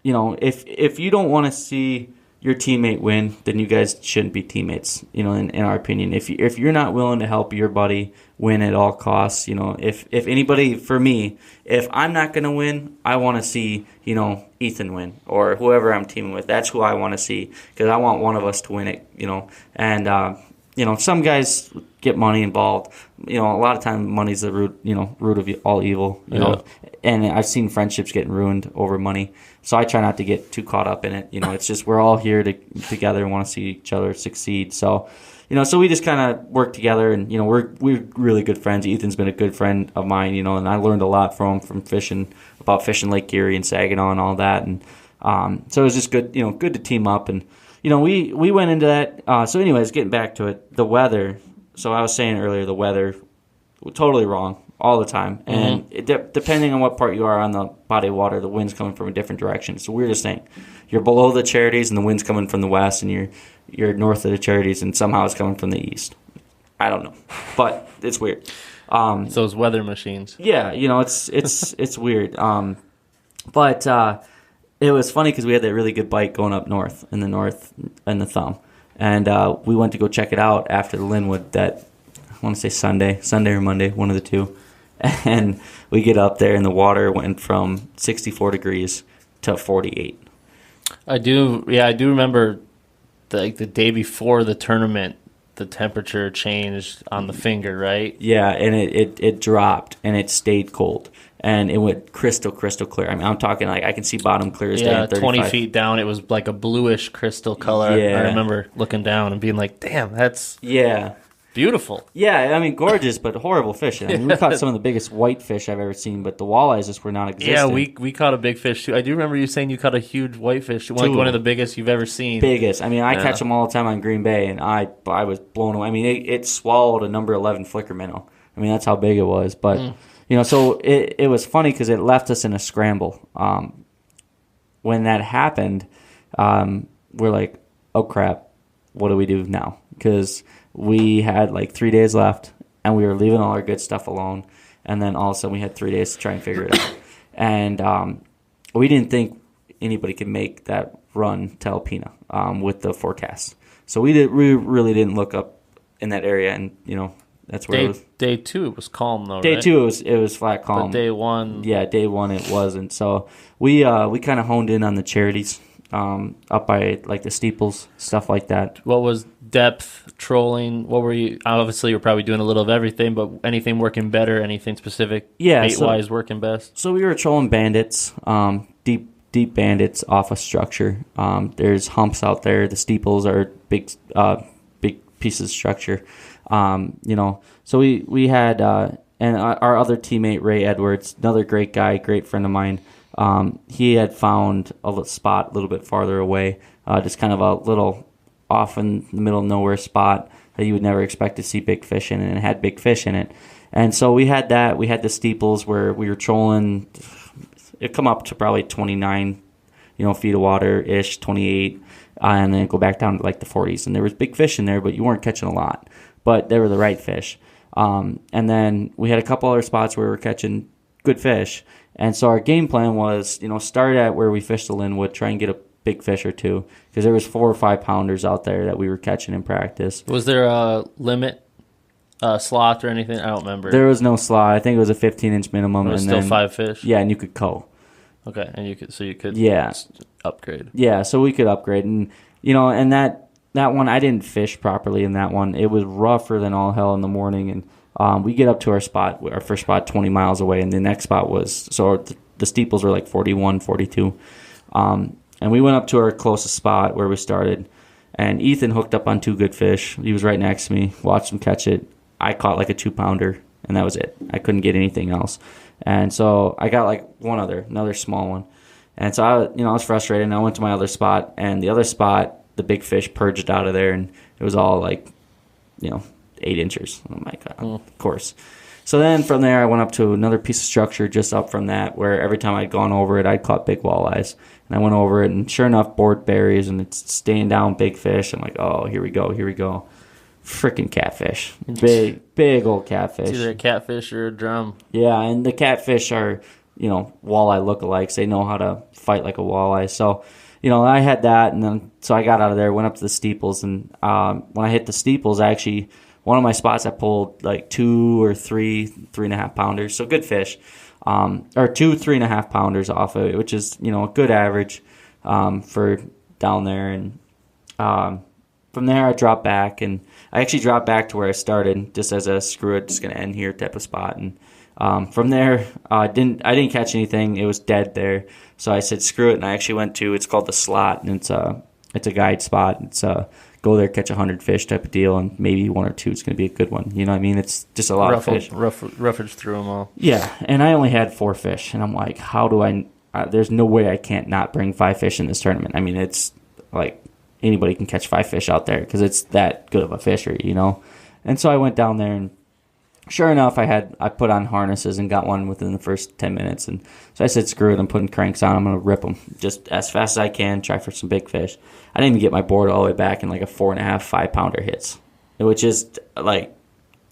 if you don't want to see your teammate win, then you guys shouldn't be teammates, in our opinion. If you're not willing to help your buddy win at all costs, if anybody, for me, if I'm not going to win, I want to see, Ethan win or whoever I'm teaming with. That's who I want to see because I want one of us to win it, And, some guys get money involved. A lot of time money's the root of all evil, know. And I've seen friendships getting ruined over money. So I try not to get too caught up in it. It's just we're all here together and want to see each other succeed. So, so we just kind of work together and, we're really good friends. Ethan's been a good friend of mine, and I learned a lot from fishing, about fishing Lake Erie and Saginaw and all that. And so it was just good, good to team up. And, we went into that. So anyways, getting back to it, the weather. So I was saying earlier, the weather, totally wrong all the time. And depending on what part you are on the body of water, the wind's coming from a different direction. It's the weirdest thing. You're below the Charities and the wind's coming from the west, and you're north of the Charities and somehow it's coming from the east. I don't know, but it's weird. It's those weather machines. Yeah, it's weird. But it was funny because we had that really good bite going up north in the Thumb, and we went to go check it out after the Linwood. That I want to say Sunday or Monday, one of the two. And we get up there, and the water went from 64 degrees to 48. I do remember the day before the tournament, the temperature changed on the finger, right? Yeah, and it dropped, and it stayed cold, and it went crystal clear. I mean, I'm talking like I can see bottom clear as day. Yeah, 20 feet down, it was like a bluish crystal color. Yeah. I remember looking down and being like, damn, that's... Yeah. Beautiful. Yeah, I mean, gorgeous, but horrible fishing. I mean, we caught some of the biggest whitefish I've ever seen, but the walleyes just were non-existent. Yeah, we caught a big fish, too. I do remember you saying you caught a huge whitefish, like one of the biggest you've ever seen. Biggest. I mean, I catch them all the time on Green Bay, and I was blown away. I mean, it swallowed a number 11 flicker minnow. I mean, that's how big it was. But, so it was funny because it left us in a scramble. When that happened, we're like, oh, crap, what do we do now? Because we had like 3 days left, and we were leaving all our good stuff alone. And then all of a sudden, we had 3 days to try and figure it out. And we didn't think anybody could make that run to Alpena with the forecast. So we really didn't look up in that area, and that's where it was. Day 2, it was calm though. Day right? 2, it was flat calm. But day 1, yeah, day 1 it wasn't. So we kind of honed in on the Charities. Up by like the steeples, stuff like that. What was depth, trolling? What were you? Obviously, you're probably doing a little of everything, but anything working better? Anything specific? Yeah, bait-wise working best? So we were trolling bandits, deep bandits off a structure. There's humps out there. The steeples are big pieces of structure. So we had and our other teammate Ray Edwards, another great guy, great friend of mine. He had found a spot a little bit farther away, just kind of a little off in the middle of nowhere spot that you would never expect to see big fish in, and it had big fish in it. And so we had that. We had the steeples where we were trolling. It come up to probably 29, feet of water ish, 28, and then go back down to like the 40s. And there was big fish in there, but you weren't catching a lot. But they were the right fish. And then we had a couple other spots where we were catching good fish. And so our game plan was, start at where we fished the Linwood, try and get a big fish or two, because there was 4 or 5 pounders out there that we were catching in practice. Was there a limit? Slot or anything? I don't remember. There was no slot. I think it was a 15-inch minimum. It was and still then, 5 fish? Yeah, and you could Okay, and you could upgrade. Yeah, so we could upgrade. And, and that one, I didn't fish properly in that one. It was rougher than all hell in the morning. And we get up to our first spot 20 miles away, and the next spot was, so the steeples were like 41, 42. And we went up to our closest spot where we started. And Ethan hooked up on 2 good fish. He was right next to me, watched him catch it. I caught like a 2-pounder, and that was it. I couldn't get anything else. And so I got like another small one. And so I was frustrated, and I went to my other spot, and the other spot, the big fish purged out of there, and it was all like, 8 inches. I'm like, of course. So then from there, I went up to another piece of structure just up from that, where every time I'd gone over it, I'd caught big walleyes. And I went over it, and sure enough, board berries, and it's staying down big fish. I'm like, oh, here we go. Freaking catfish. Big old catfish. It's either a catfish or a drum. Yeah, and the catfish are, walleye lookalikes. They know how to fight like a walleye. So, I had that, and then so I got out of there, went up to the steeples, and when I hit the steeples, actually, one of my spots I pulled like 2 or 3 3.5 pounders. So good fish. Or 2 3.5 pounders off of it, which is, a good average for down there. And from there, I dropped back, and I actually dropped back to where I started, just as a screw it, just gonna end here type of spot. And from there, I didn't catch anything. It was dead there, so I said screw it, and I actually went to, it's called the Slot, and it's a guide spot. It's go there, catch 100 fish type of deal, and maybe 1 or 2 is going to be a good one. You know what I mean? It's just a lot of fish. Roughage through them all. Yeah, and I only had 4 fish, and I'm like, how do I there's no way I can't not bring 5 fish in this tournament. I mean, it's like anybody can catch 5 fish out there because it's that good of a fishery, And so I went down there, and sure enough, I put on harnesses and got one within the first 10 minutes. And so I said, screw it, I'm putting cranks on. I'm going to rip them just as fast as I can, try for some big fish. I didn't even get my board all the way back in like a 4.5, 5-pounder hits, which is like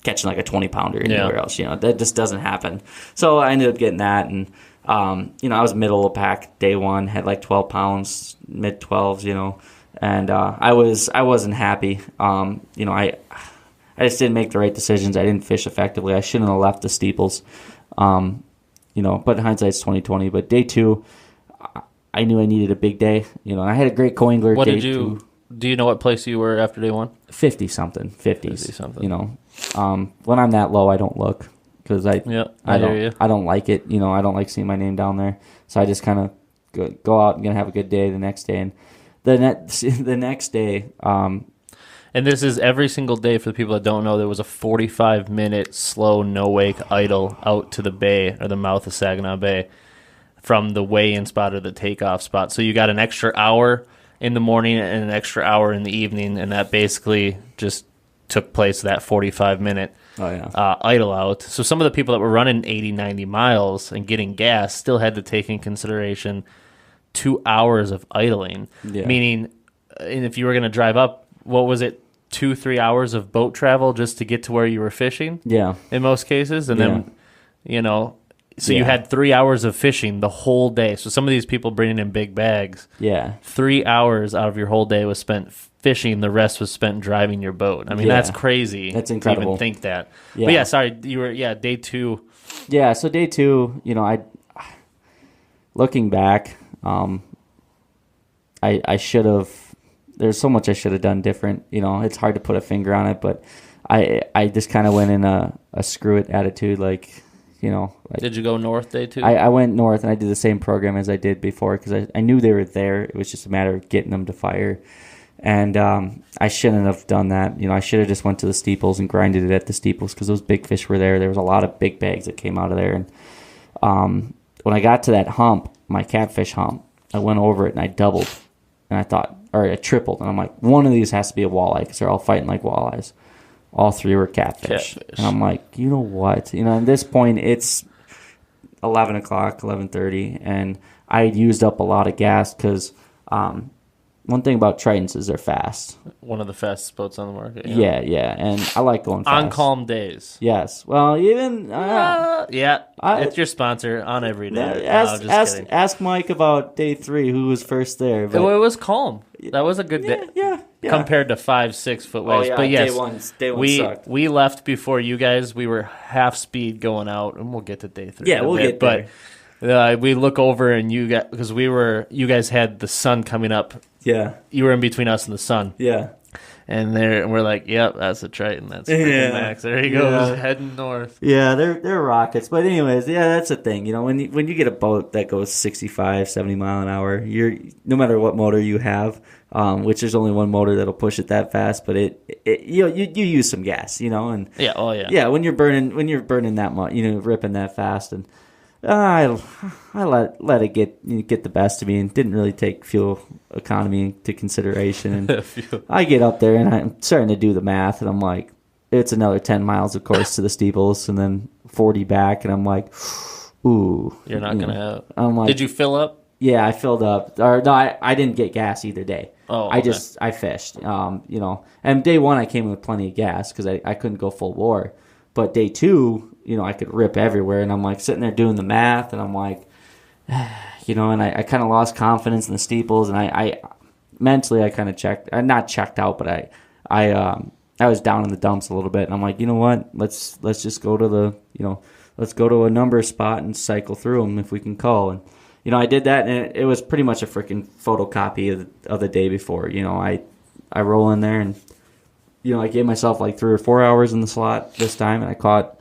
catching like a 20-pounder anywhere else. That just doesn't happen. So I ended up getting that. And, I was middle of the pack day one, had like 12 pounds, mid-12s, and I wasn't happy. I just didn't make the right decisions. I didn't fish effectively. I shouldn't have left the steeples. But hindsight's 20/20. But day 2, I knew I needed a big day. And I had a great co-angler. What did you? Do you know what place you were after day 1? 50-something, 50s. When I'm that low, I don't look because I don't like it. I don't like seeing my name down there. So I just kind of go out and gonna have a good day the next day. And the next day. And this is every single day for the people that don't know. There was a 45-minute slow, no-wake idle out to the bay or the mouth of Saginaw Bay from the weigh-in spot or the takeoff spot. So you got an extra hour in the morning and an extra hour in the evening, and that basically just took place, that 45-minute idle out. So some of the people that were running 80, 90 miles and getting gas still had to take in consideration 2 hours of idling, meaning if you were going to drive up, what was it, 2-3 hours of boat travel just to get to where you were fishing? Yeah. In most cases. And then, so you had 3 hours of fishing the whole day. So some of these people bringing in big bags. Yeah. 3 hours out of your whole day was spent fishing. The rest was spent driving your boat. I mean, that's crazy. That's incredible. To even think that. Yeah. But you were, day 2. Yeah, so day 2, looking back, I should have, there's so much I should have done different. It's hard to put a finger on it, but I just kind of went in a screw it attitude. Did you go north day 2? I went north, and I did the same program as I did before because I knew they were there. It was just a matter of getting them to fire. And I shouldn't have done that. I should have just went to the steeples and grinded it at the steeples because those big fish were there. There was a lot of big bags that came out of there. And when I got to that hump, my catfish hump, I went over it and I doubled. And I thought, or I tripled. And I'm like, one of these has to be a walleye because they're all fighting like walleyes. all 3 were catfish. And I'm like, you know what? At this point, it's 11 o'clock, 11:30, and I had used up a lot of gas because one thing about Tritons is they're fast. One of the fastest boats on the market. Yeah, and I like going fast. On calm days. Yes. Well, even... it's your sponsor on every day. Ask Mike about day 3, who was first there. But it was calm. That was a good day. Yeah. Compared to 5-6 foot waves. But yes, day one sucked. We left before you guys. We were half speed going out, and we'll get to day 3. Yeah, we'll get there. But we look over, and you guys had the sun coming up. Yeah. You were in between us and the sun. Yeah. And we're like, yep, that's a Triton. That's freaking Max. There he goes, heading north. Yeah, they're rockets. But anyways, that's the thing. When you get a boat that goes 65, 70 mile an hour, no matter what motor you have, which there's only one motor that'll push it that fast, but you use some gas, and when you're burning that much, ripping that fast, and I let it get the best of me, and didn't really take fuel economy into consideration. And I get up there and I'm starting to do the math, and I'm like, it's another 10 miles, of course, to the steeples, and then 40 back, and I'm like, ooh, you're not gonna have. I'm like, did you fill up? Yeah, I filled up. Or no, I didn't get gas either day. Oh, okay. I fished. And day 1 I came in with plenty of gas because I couldn't go full bore. But day 2, I could rip everywhere, and I'm like sitting there doing the math, and I'm like, and I kind of lost confidence in the steeples, and I mentally I kind of checked. I not checked out, but I was down in the dumps a little bit, and I'm like, you know what? Let's just go to let's go to a number spot and cycle through them if we can call. And I did that, and it was pretty much a freaking photocopy of the day before. I roll in there, and I gave myself like 3 or 4 hours in the slot this time, and I caught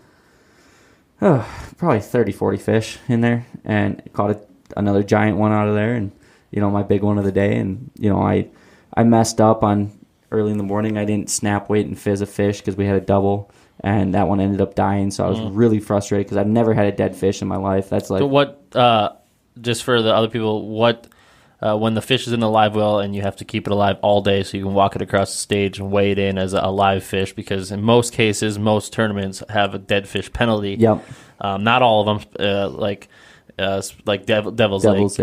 probably 30, 40 fish in there, and caught another giant one out of there, and my big one of the day. And I messed up on early in the morning. I didn't snap weight and fizz a fish because we had a double, and that one ended up dying. So I was really frustrated because I've never had a dead fish in my life. That's like, so what? Just for the other people, what? When the fish is in the live well and you have to keep it alive all day so you can walk it across the stage and weigh it in as a live fish, because in most cases, most tournaments have a dead fish penalty. Yep. Not all of them, like Devil's Lake,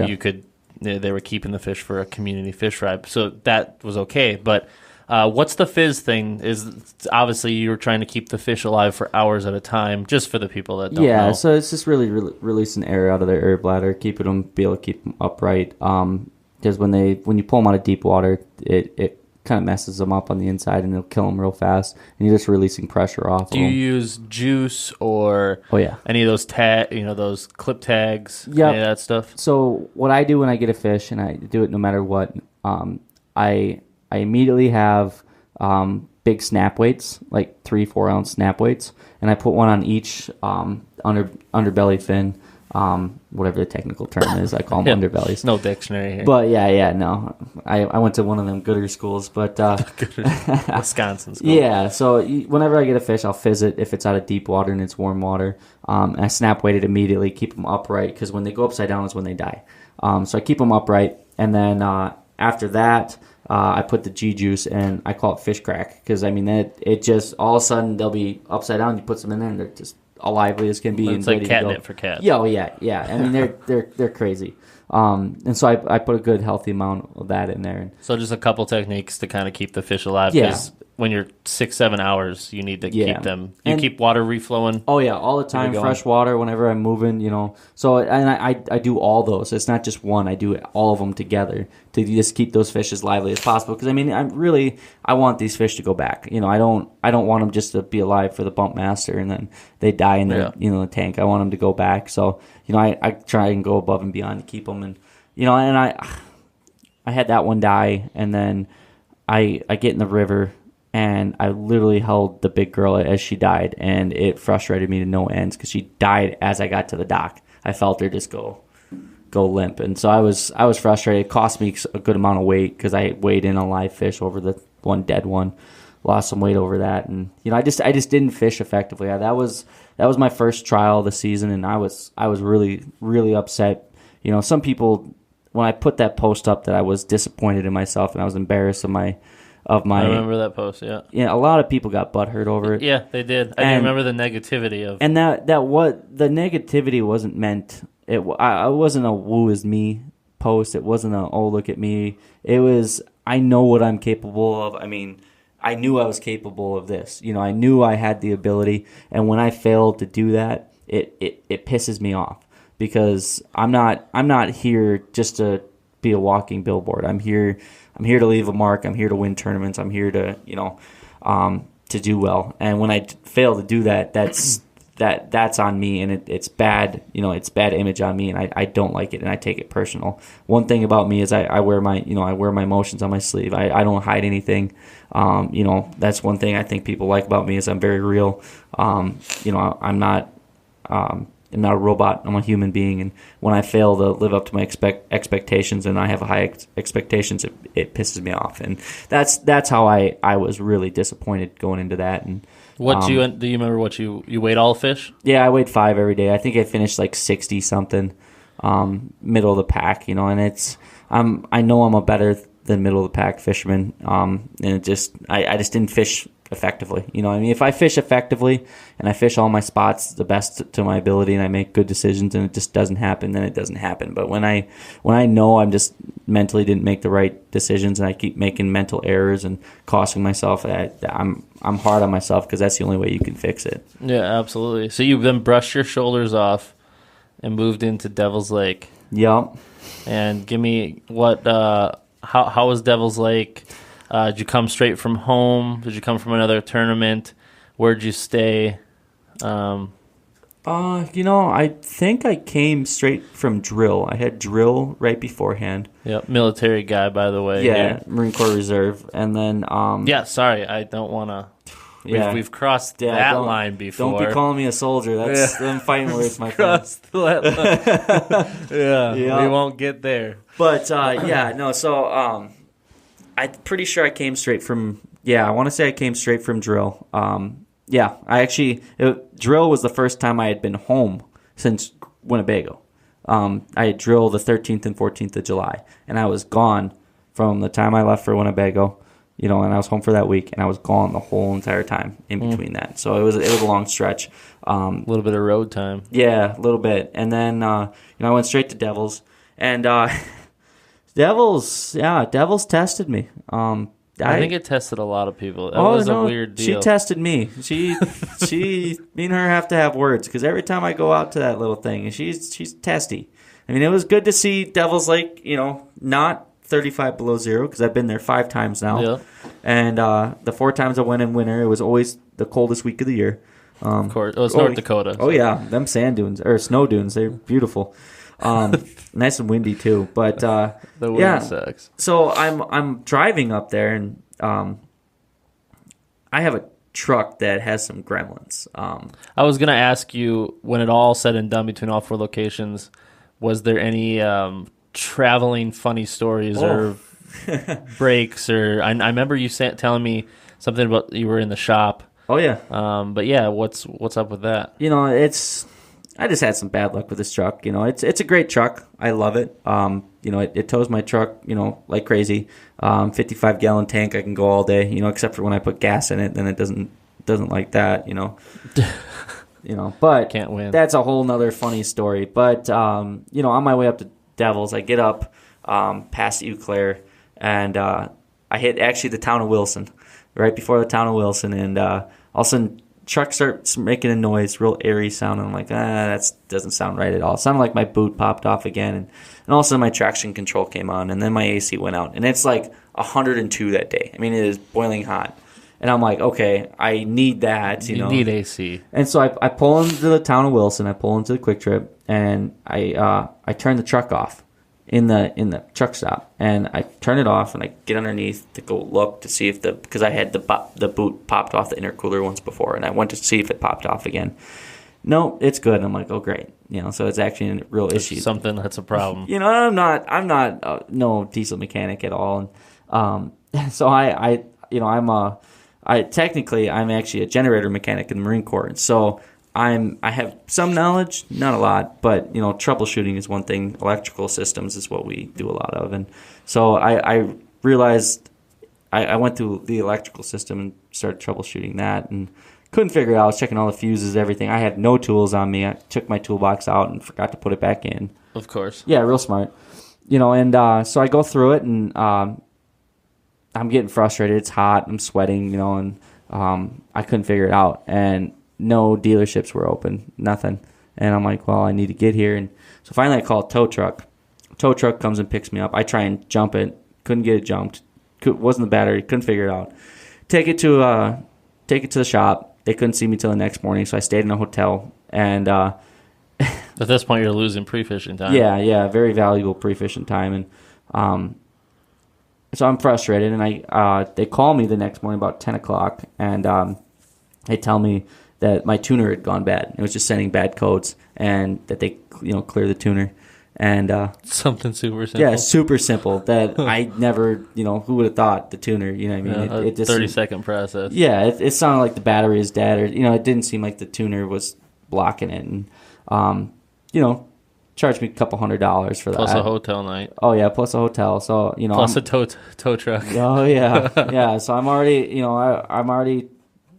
yeah. They were keeping the fish for a community fish fry, so that was okay. But what's the fizz thing? Is obviously you were trying to keep the fish alive for hours at a time, just for the people that don't know. Yeah, so it's just really releasing air out of their air bladder, be able to keep them upright. Because when you pull them out of deep water, it kind of messes them up on the inside, and it'll kill them real fast. And you're just releasing pressure off. Do you use juice or any of those those clip tags, any of that stuff? So what I do when I get a fish, and I do it no matter what, I immediately have big snap weights, like 3-4 ounce snap weights, and I put one on each underbelly fin, whatever the technical term is. I call them underbellies. No dictionary here. But no. I went to one of them gooder schools, but Wisconsin school. Yeah, so whenever I get a fish, I'll fizz it if it's out of deep water and it's warm water. And I snap weight it immediately, keep them upright, because when they go upside down is when they die. So I keep them upright, and then after that, I put the G juice, and I call it fish crack, because it just all of a sudden they'll be upside down. You put them in there, and they're just lively as can be. It's like catnip for cats. Yeah. They're crazy. And so I put a good healthy amount of that in there. So just a couple techniques to kind of keep the fish alive. Because when you're 6-7 hours, you need to keep them. Keep water reflowing. Oh yeah, all the time, fresh water whenever I'm moving. So and I do all those. It's not just one. I do all of them together to just keep those fish as lively as possible. Because I want these fish to go back. I don't want them just to be alive for the bump master and then they die in their the tank. I want them to go back. So I try and go above and beyond to keep them. And and I had that one die, and then I get in the river. And I literally held the big girl as she died, and it frustrated me to no ends because she died as I got to the dock. I felt her just go limp, and so I was frustrated. It cost me a good amount of weight because I weighed in a live fish over the one dead one, lost some weight over that, and I just didn't fish effectively. That was my first trial of the season, and I was really really upset. Some people, when I put that post up that I was disappointed in myself and I was embarrassed of of my. I remember that post. Yeah. Yeah, a lot of people got butthurt over it. Yeah, they did. I do remember the negativity of. And that what the negativity wasn't meant. I wasn't a "woo is me" post. It wasn't a "oh look at me." It was, I know what I'm capable of. I mean, I knew I was capable of this. I knew I had the ability, and when I failed to do that, it pisses me off, because I'm not here just to be a walking billboard. I'm here to leave a mark. I'm here to win tournaments. I'm here to to do well. And when I fail to do that, that's on me, and it's bad. It's bad image on me, and I don't like it, and I take it personal. One thing about me is I wear my emotions on my sleeve. I don't hide anything. That's one thing I think people like about me, is I'm very real. I'm not a robot. I'm a human being, and when I fail to live up to my expectations, and I have high expectations, it pisses me off, and that's how I was really disappointed going into that. And do you remember what you weighed all the fish? Yeah, I weighed 5 every day. I think I finished like 60 something, middle of the pack. And I know I'm a better than middle of the pack fisherman, and I just didn't fish effectively. If I fish effectively and I fish all my spots the best to my ability, and I make good decisions, and it just doesn't happen, then it doesn't happen. But when I know I'm just mentally didn't make the right decisions, and I keep making mental errors and costing myself, I'm hard on myself, because that's the only way you can fix it. Yeah, absolutely. So you then brushed your shoulders off and moved into Devil's Lake. Yep. And give me how was Devil's Lake? Did you come straight from home? Did you come from another tournament? Where'd you stay? I think I came straight from drill. I had drill right beforehand. Yep, military guy, by the way. Yeah, here. Marine Corps Reserve. And then... sorry, I don't want to... We've crossed that line before. Don't be calling me a soldier. That's them fighting words, my friend. Crossed that line. Yeah, we won't get there. But, so... I'm pretty sure I came straight from... Yeah, I want to say I came straight from drill. Drill was the first time I had been home since Winnebago. I had drill the 13th and 14th of July, and I was gone from the time I left for Winnebago, and I was home for that week, and I was gone the whole entire time in between that. So it was a long stretch. A little bit of road time. Yeah, a little bit. And then, I went straight to Devils, and Devils tested me. I think it tested a lot of people. That was a weird deal. She tested me. She me and her have to have words, because every time I go out to that little thing, and she's testy. I mean, it was good to see Devil's Lake, not 35 below zero, because I've been there 5 times now. Yeah. And the 4 times I went in winter, it was always the coldest week of the year. Of course. It's North Dakota. Oh, yeah. Them sand dunes, or snow dunes, they're beautiful. Nice and windy too, but the wind sucks. So I'm driving up there, and I have a truck that has some gremlins. I was gonna ask you, when it all said and done between all 4 locations, was there any traveling funny stories or breaks? Or I remember you telling me something about you were in the shop. Oh yeah. But yeah, what's up with that? I just had some bad luck with this truck. It's a great truck. I love it. It tows my truck, like crazy. 55-gallon tank. I can go all day, except for when I put gas in it, then it doesn't like that, But can't win. That's a whole nother funny story. But on my way up to Devils, I get up past Eau Claire, and I hit actually the town of Wilson, right before the town of Wilson, and all of a sudden, truck starts making a noise, real airy sound, and I'm like, that doesn't sound right at all. It sounded like my boot popped off again, and all of a sudden my traction control came on, and then my AC went out, and it's like 102 that day. I mean, it is boiling hot, and I'm like, okay, I need that, You need AC. And so I pull into the town of Wilson, I pull into the Quick Trip, and I turn the truck off in the truck stop, and I turn it off, and I get underneath to go look to see if because I had the boot popped off the intercooler once before, and I went to see if it popped off again. No, it's good. I'm like, oh great, so it's actually a real issue. Something that's a problem. I'm not no diesel mechanic at all, and so technically I'm actually a generator mechanic in the Marine Corps, and so I have some knowledge, not a lot, but troubleshooting is one thing. Electrical systems is what we do a lot of, and so I realized I went through the electrical system and started troubleshooting that and couldn't figure it out. I was checking all the fuses, everything. I had no tools on me. I took my toolbox out and forgot to put it back in. Of course. Yeah, real smart. And so I go through it, and I'm getting frustrated. It's hot. I'm sweating, and I couldn't figure it out. And no dealerships were open, nothing. And I'm like, well, I need to get here. And so finally I call a tow truck. Tow truck comes and picks me up. I try and jump it. Couldn't get it jumped. Wasn't the battery. Couldn't figure it out. Take it to the shop. They couldn't see me till the next morning, so I stayed in a hotel. And at this point, you're losing pre-fishing time. Yeah, very valuable pre-fishing time. And so I'm frustrated. And they call me the next morning about 10 o'clock, and they tell me that my tuner had gone bad. It was just sending bad codes, and that they clear the tuner. And something super simple. Yeah, super simple. That I never, who would have thought the tuner? You know what I mean? It just 30-second process. Yeah, it sounded like the battery is dead, or it didn't seem like the tuner was blocking it, and charged me a couple $100 for that. Plus a hotel night. Oh yeah, plus a hotel. So plus a tow truck. Oh yeah, yeah. So I'm already, I'm already,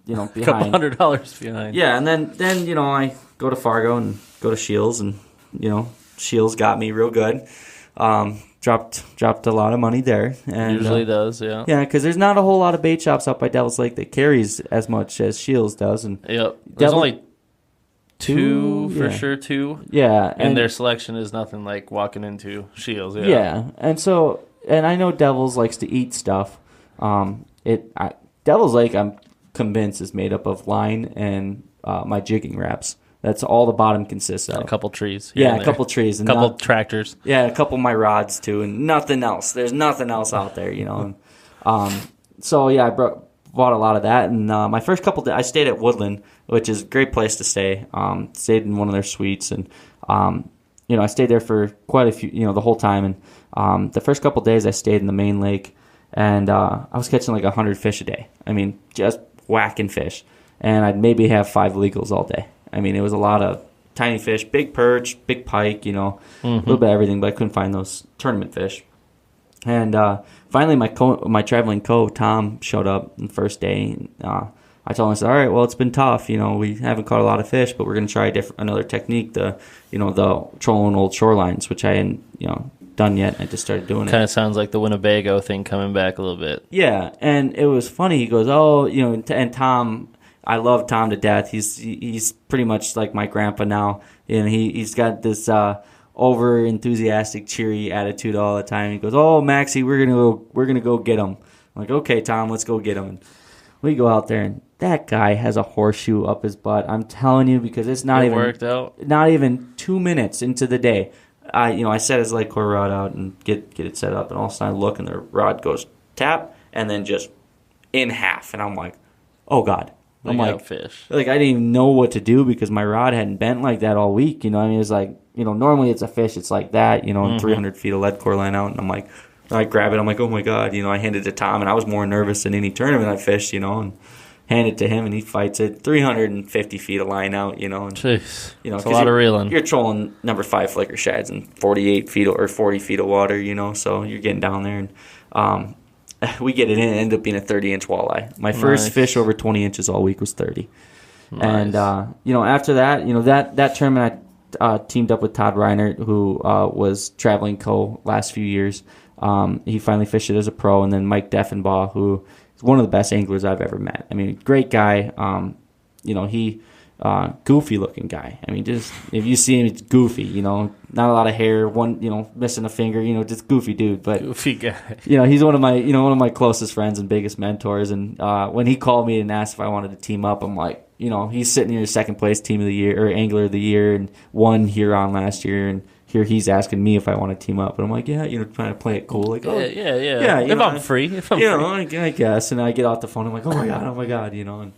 behind. A couple $100 behind. Yeah, and then I go to Fargo and go to Shields, and Shields got me real good. Dropped a lot of money there. And, usually does, yeah. Yeah, because there's not a whole lot of bait shops up by Devil's Lake that carries as much as Shields does. And yep. There's only two, for sure, two. Yeah. And their selection is nothing like walking into Shields. Yeah. Yeah. And I know Devil's likes to eat stuff. Devil's Lake, I'm convinced, is made up of line and my jigging wraps. That's all the bottom consists of. A couple trees. Yeah, a couple trees. And a couple tractors. Yeah, a couple of my rods, too, and nothing else. There's nothing else out there, So, yeah, I bought a lot of that. And my first couple days, I stayed at Woodland, which is a great place to stay. Stayed in one of their suites. And, I stayed there for quite a few, the whole time. And the first couple days, I stayed in the main lake. And I was catching like 100 fish a day. I mean, just whacking fish. And I'd maybe have 5 legals all day. I mean, it was a lot of tiny fish, big perch, big pike, a little bit of everything, but I couldn't find those tournament fish. And finally, my traveling Tom showed up on the first day. I told him, I said, all right, well, it's been tough. We haven't caught a lot of fish, but we're going to try another technique, the trolling old shorelines, which I hadn't, done yet. I just started doing it. Kind of sounds like the Winnebago thing coming back a little bit. Yeah, and it was funny. He goes, oh, and Tom... I love Tom to death. He's pretty much like my grandpa now, and he's got this over enthusiastic, cheery attitude all the time. He goes, "Oh, Maxie, we're gonna go get him." I'm like, "Okay, Tom, let's go get him." And we go out there, and that guy has a horseshoe up his butt. I'm telling you, because it's not even worked out. Not even 2 minutes into the day, I set his light core rod out and get it set up, and all of a sudden I look, and the rod goes tap, and then just in half, and I'm like, "Oh God." I'm like, fish. Like, I didn't even know what to do because my rod hadn't bent like that all week. It was like, normally it's a fish, it's like that, 300 feet of lead core line out. And I'm like, I grab it. I'm like, oh my God. I hand it to Tom, and I was more nervous than any tournament I fished, and hand it to him, and he fights it. 350 feet of line out, and, jeez. It's a lot of reeling. You're trolling number 5 flicker shads in 48 feet or 40 feet of water, so you're getting down there. And, we get it in. It ended up being a 30-inch walleye. My first fish over 20 inches all week was 30. Nice. And, after that, that tournament I teamed up with Todd Reinert, who was traveling last few years. He finally fished it as a pro. And then Mike Deffenbaugh, who is one of the best anglers I've ever met. I mean, great guy. He goofy looking guy. I mean, just if you see him, it's goofy. Not a lot of hair, missing a finger. Just goofy dude. But goofy guy. He's one of my closest friends and biggest mentors. And when he called me and asked if I wanted to team up, I'm like, he's sitting here second place team of the year or angler of the year and won Huron last year, and here he's asking me if I want to team up, and I'm like, yeah, trying to play it cool, like, oh yeah, if I'm free, I guess. And I get off the phone, I'm like, oh my god, and.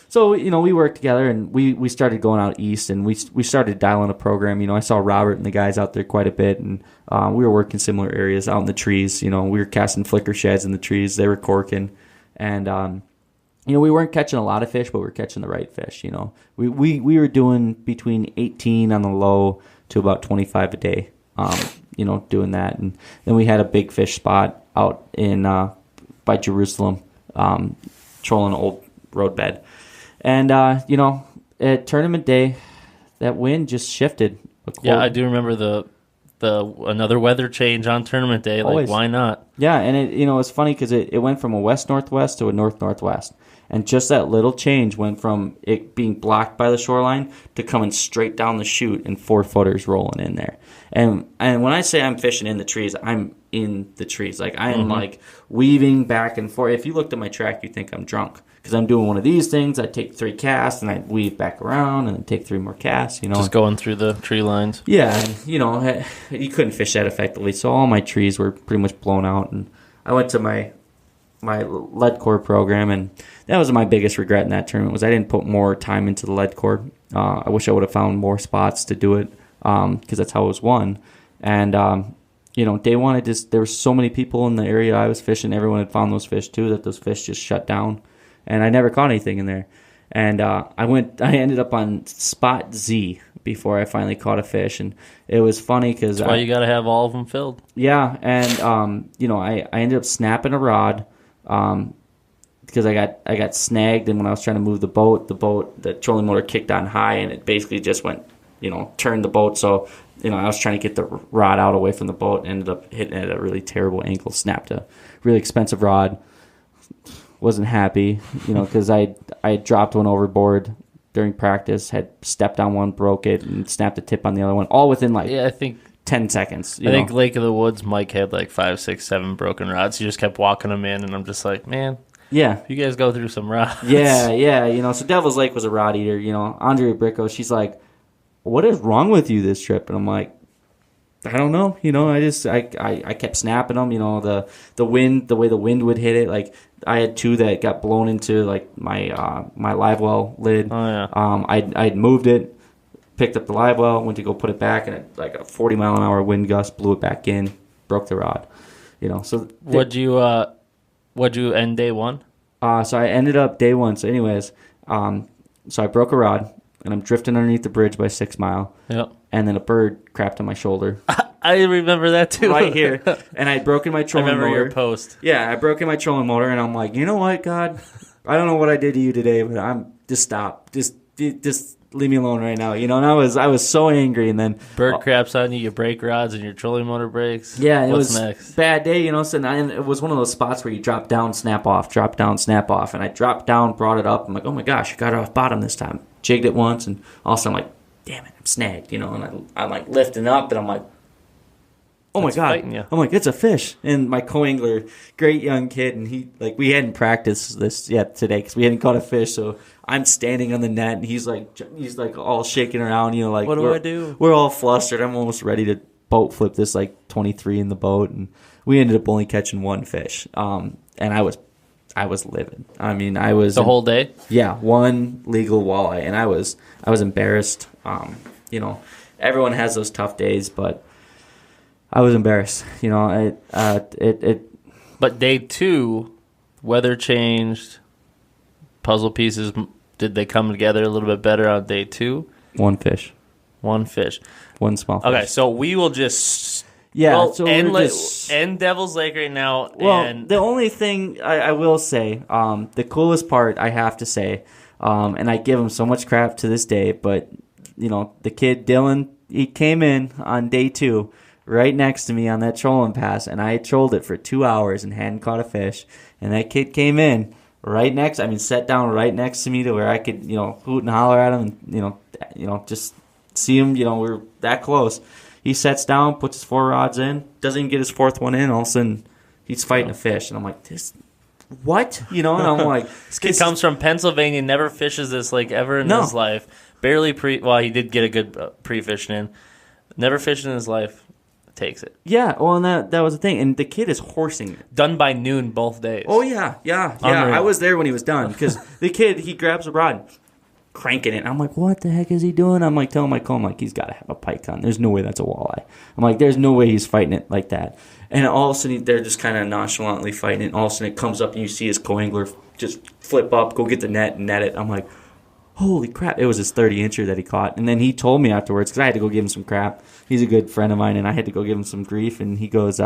So, we worked together, and we started going out east, and we started dialing a program. I saw Robert and the guys out there quite a bit, and we were working similar areas out in the trees. We were casting flicker sheds in the trees. They were corking. And, we weren't catching a lot of fish, but we were catching the right fish, We were doing between 18 on the low to about 25 a day, doing that. And then we had a big fish spot out in by Jerusalem, trolling an old road bed. And, at tournament day, that wind just shifted. Yeah, I do remember the another weather change on tournament day. Like, why not? Yeah, and it's funny because it went from a west-northwest to a north-northwest. And just that little change went from it being blocked by the shoreline to coming straight down the chute and 4-footers rolling in there. And when I say I'm fishing in the trees, I'm in the trees. Like, I am like weaving back and forth. If you looked at my track, you'd think I'm drunk. Because I'm doing one of these things. I take 3 casts and I weave back around and then take 3 more casts. Just going through the tree lines. Yeah, and you couldn't fish that effectively. So all my trees were pretty much blown out. And I went to my lead core program, and that was my biggest regret in that tournament was I didn't put more time into the lead core. I wish I would have found more spots to do it because that's how it was won. And day one, there were so many people in the area I was fishing. Everyone had found those fish too. That those fish just shut down. And I never caught anything in there. And I ended up on spot Z before I finally caught a fish. And it was funny because that's why you got to have all of them filled. Yeah, and I ended up snapping a rod because I got snagged. And when I was trying to move the trolling motor kicked on high, and it basically just went, turned the boat. So I was trying to get the rod out away from the boat, and ended up hitting it at a really terrible angle. Snapped a really expensive rod. Wasn't happy, because I dropped one overboard during practice, had stepped on one, broke it, and snapped a tip on the other one, all within I think 10 seconds. I think Lake of the Woods, Mike had like 5, 6, 7 broken rods. He just kept walking them in, and I'm just like, man, yeah, you guys go through some rods. Yeah. So Devil's Lake was a rod eater. Andrea Bricko, she's like, what is wrong with you this trip? And I'm like, I don't know. I kept snapping them. The wind, the way the wind would hit it. Like I had 2 that got blown into like my live well lid. Oh yeah. I'd moved it, picked up the live well, went to go put it back, and like a 40-mile-an-hour wind gust blew it back in, broke the rod. So what'd you end day one? So I ended up day one. So anyways, so I broke a rod, and I'm drifting underneath the bridge by 6 Mile. Yep. And then a bird crapped on my shoulder. I remember that too. Right here. And I'd broken my trolling motor. I remember your post. Yeah, I broken my trolling motor, and I'm like, you know what, God? I don't know what I did to you today, but just stop. Just leave me alone right now. And I was so angry, and then bird craps on you, you break rods, and your trolling motor breaks. Yeah, it What's was next? Bad day, and it was one of those spots where you drop down, snap off, drop down, snap off, and I dropped down, brought it up. I'm like, oh my gosh, I got it off bottom this time. Jigged it once, and also I'm like, damn it, I'm snagged, and I'm like lifting up, and I'm like, oh my God. I'm like, it's a fish. And my co-angler, great young kid, and we hadn't practiced this yet today because we hadn't caught a fish. So I'm standing on the net, and he's like all shaking around, like, what do I do? We're all flustered. I'm almost ready to boat flip this 23 in the boat, and we ended up only catching 1 fish. And I was livid. I mean, I was the whole day. Yeah, 1 legal walleye, and I was embarrassed. Everyone has those tough days, but I was embarrassed. But day 2, weather changed. Puzzle pieces, did they come together a little bit better on day 2? 1 fish. 1 fish. 1 small fish. Okay, so we will just end Devil's Lake right now. Well, and the only thing I will say, the coolest part I have to say, and I give him so much crap to this day, but the kid Dylan, he came in on day 2 right next to me on that trolling pass, and I trolled it for 2 hours and hadn't caught a fish. And that kid came in sat down right next to me to where I could, hoot and holler at him and, just see him, we're that close. He sets down, puts his 4 rods in, doesn't even get his 4th one in. All of a sudden, he's fighting a fish. And I'm like, what? And I'm like... This kid comes from Pennsylvania, never fishes this lake ever in his life. Barely he did get a good pre-fishing in. Never fished in his life. Takes it. Yeah, well, and that was the thing. And the kid is horsing it. Done by noon both days. Oh, yeah. Unreal. I was there when he was done. Because the kid, he grabs a rod, cranking it. I'm like, what the heck is he doing? I'm like, telling my co, he's got to have a pike on. There's no way that's a walleye. I'm like, there's no way he's fighting it like that. And all of a sudden, they're just kind of nonchalantly fighting it. All of a sudden, it comes up, and you see his co-angler just flip up, go get the net, and net it. I'm like, holy crap. It was his 30-incher that he caught. And then he told me afterwards, because I had to go give him some crap. He's a good friend of mine, and I had to go give him some grief. And he goes,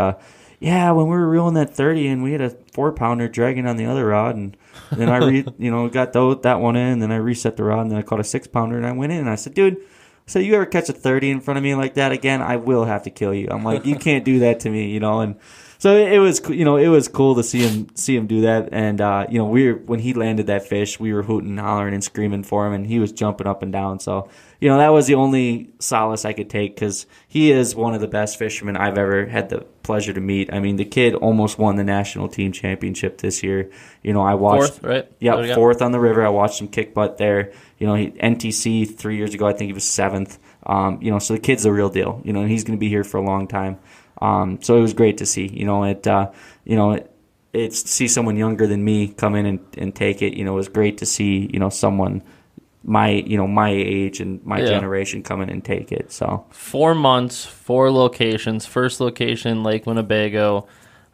yeah, when we were reeling that 30 and we had a 4-pounder dragging on the other rod, and then I got that one in, and then I reset the rod, and then I caught a 6-pounder, and I went in, and I said, dude, so you ever catch a 30 in front of me like that again, I will have to kill you. I'm like, you can't do that to me, and so it was, it was cool to see him do that. And, when he landed that fish, we were hooting, hollering, and screaming for him, and he was jumping up and down. So, that was the only solace I could take, because he is one of the best fishermen I've ever had the pleasure to meet. I mean, the kid almost won the national team championship this year. I watched. Fourth, right? Yeah, fourth on the river. I watched him kick butt there. NTC 3 years ago, I think he was 7th. So the kid's the real deal, and he's going to be here for a long time. So it was great to see, it's see someone younger than me come in and take it. It was great to see, someone my age and my generation come in and take it. So 4 months, 4 locations. First location, Lake Winnebago,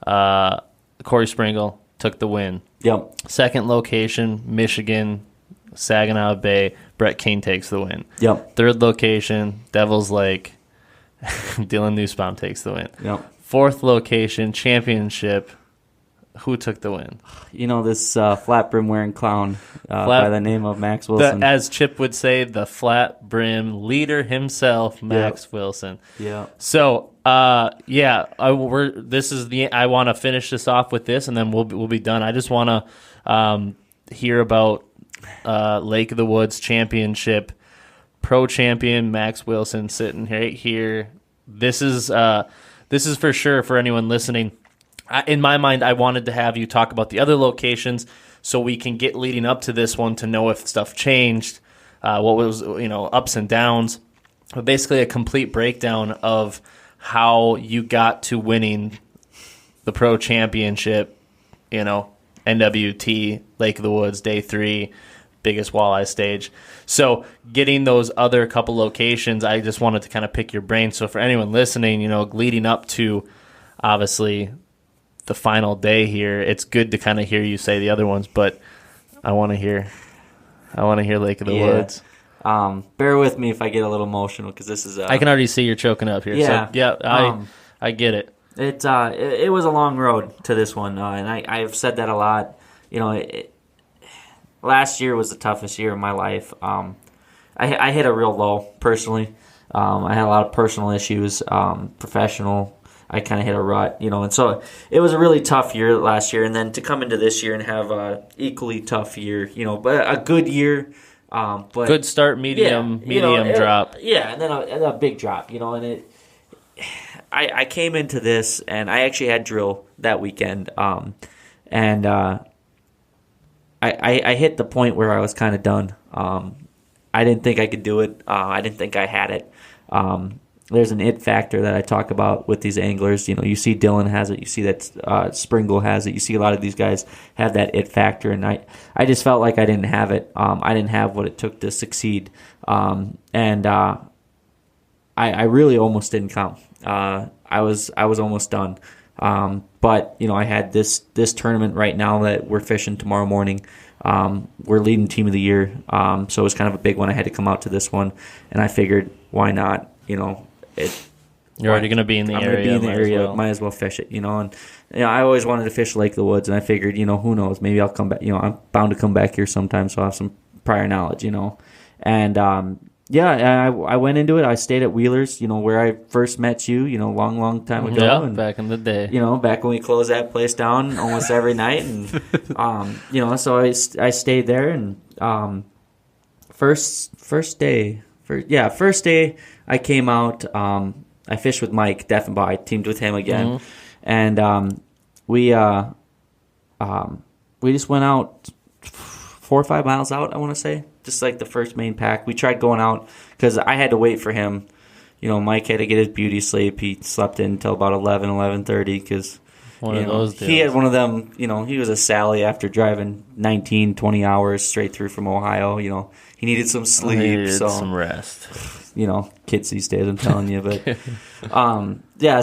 Corey Springle took the win. Yep. Second location, Michigan, Saginaw Bay, Brett King takes the win. Yep. Third location, Devil's Lake, Dylan Nussbaum takes the win. Yep. Fourth location, championship, who took the win? This flat brim wearing clown by the name of Max Wilson. As Chip would say, the flat brim leader himself, Max Wilson. Yeah. So, I want to finish this off with this, and then we'll be done. I just want to hear about Lake of the Woods Championship. Pro champion Max Wilson sitting right here. This is for sure for anyone listening. In my mind, I wanted to have you talk about the other locations so we can get leading up to this one to know if stuff changed, what was ups and downs, but basically a complete breakdown of how you got to winning the pro championship. NWT Lake of the Woods Day 3. Biggest walleye stage. So getting those other couple locations, I just wanted to kind of pick your brain. So for anyone listening, leading up to obviously the final day here, it's good to kind of hear you say the other ones, but I want to hear Lake of the Woods. Bear with me if I get a little emotional, because this is I can already see you're choking up here. Yeah. So yeah, I get it. It was a long road to this one, and I've said that a lot. Last year was the toughest year of my life. I hit a real low personally. I had a lot of personal issues, professional. I kind of hit a rut, and so it was a really tough year last year. And then to come into this year and have a equally tough year, but a good year. But good start, medium drop. And then a big drop, and I came into this, and I actually had drill that weekend, and I hit the point where I was kind of done. I didn't think I could do it. I didn't think I had it. There's an it factor that I talk about with these anglers. You see Dylan has it. You see that Springle has it. You see a lot of these guys have that it factor, and I just felt like I didn't have it. I didn't have what it took to succeed, and I really almost didn't come. I was almost done. But I had this tournament right now that we're fishing tomorrow morning. We're leading team of the year. So it was kind of a big one. I had to come out to this one, and I figured, why not? You're already going to be in the area. I'm going to be in the area. Might as well fish it, and I always wanted to fish Lake of the Woods, and I figured, who knows? Maybe I'll come back. I'm bound to come back here sometime, so I have some prior knowledge, and I went into it. I stayed at Wheeler's, where I first met you, long time ago. Yeah, and, back in the day. Back when we closed that place down almost every night. And, so I stayed there. And first day I came out, I fished with Mike Deffenbaugh. I teamed with him again. Mm-hmm. And we just went out 4 or 5 miles out, I want to say. Just like the first main pack. We tried going out because I had to wait for him. Mike had to get his beauty sleep. He slept in until about 11:30 because he had one of them, he was a Sally after driving 19, 20 hours straight through from Ohio. He needed some sleep. He needed some rest. Kids these days, I'm telling you. But,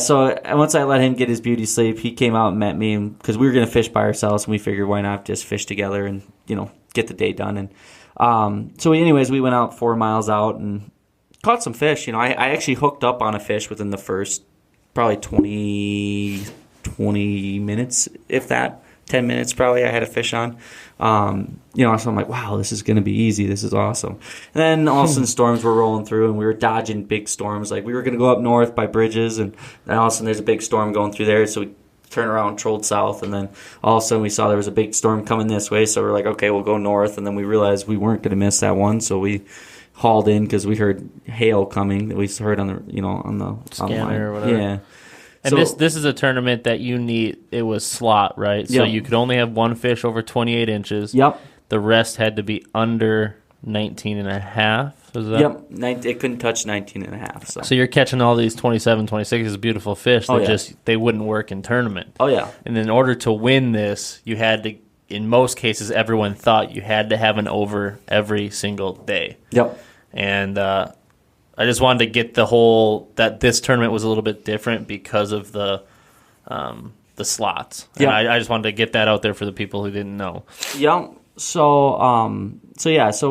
so once I let him get his beauty sleep, he came out and met me because we were going to fish by ourselves, and we figured why not just fish together and, get the day done. And we went out 4 miles out and caught some fish. I actually hooked up on a fish within the first probably 20 20 minutes, if that. 10 minutes probably I had a fish on. So I'm like, wow, this is going to be easy. This is awesome. And then all of a sudden storms were rolling through and we were dodging big storms. Like we were going to go up north by bridges and then all of a sudden there's a big storm going through there. So we turned around, trolled south, and then all of a sudden we saw there was a big storm coming this way. So we're like, okay, we'll go north. And then we realized we weren't going to miss that one. So we hauled in because we heard hail coming that we heard on the scanner or whatever. Yeah. And this is a tournament that you need. It was slot, right? So you could only have one fish over 28 inches. Yep. The rest had to be under 19 and a half. Is that? Yep. It couldn't touch 19 and a half. So you're catching all these 27, 26 beautiful fish that they wouldn't work in tournament. Oh, yeah. And in order to win this, you had to, in most cases, everyone thought you had to have an over every single day. Yep. And I just wanted to get that this tournament was a little bit different because of the slots. Yeah, I just wanted to get that out there for the people who didn't know. Yeah. So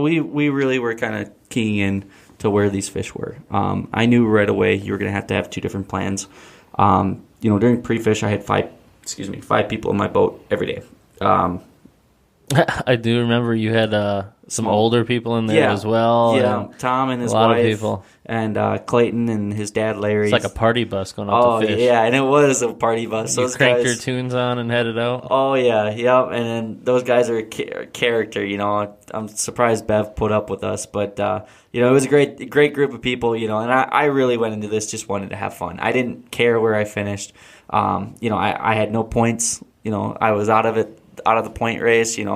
we really were kind of keying in to where these fish were. I knew right away you were going to have 2 different plans. During pre-fish, I had 5 people in my boat every day. I do remember you had some older people in there as well. Yeah, Tom and his wife. A lot of of people. And Clayton and his dad, Larry. It's like a party bus going out to fish. Oh, yeah, and it was a party bus. You cranked your tunes on and headed out? Oh, yeah, yep. And then those guys are a character, I'm surprised Bev put up with us. But, it was a great group of people, and I really went into this just wanted to have fun. I didn't care where I finished. I had no points. I was out of the point race, and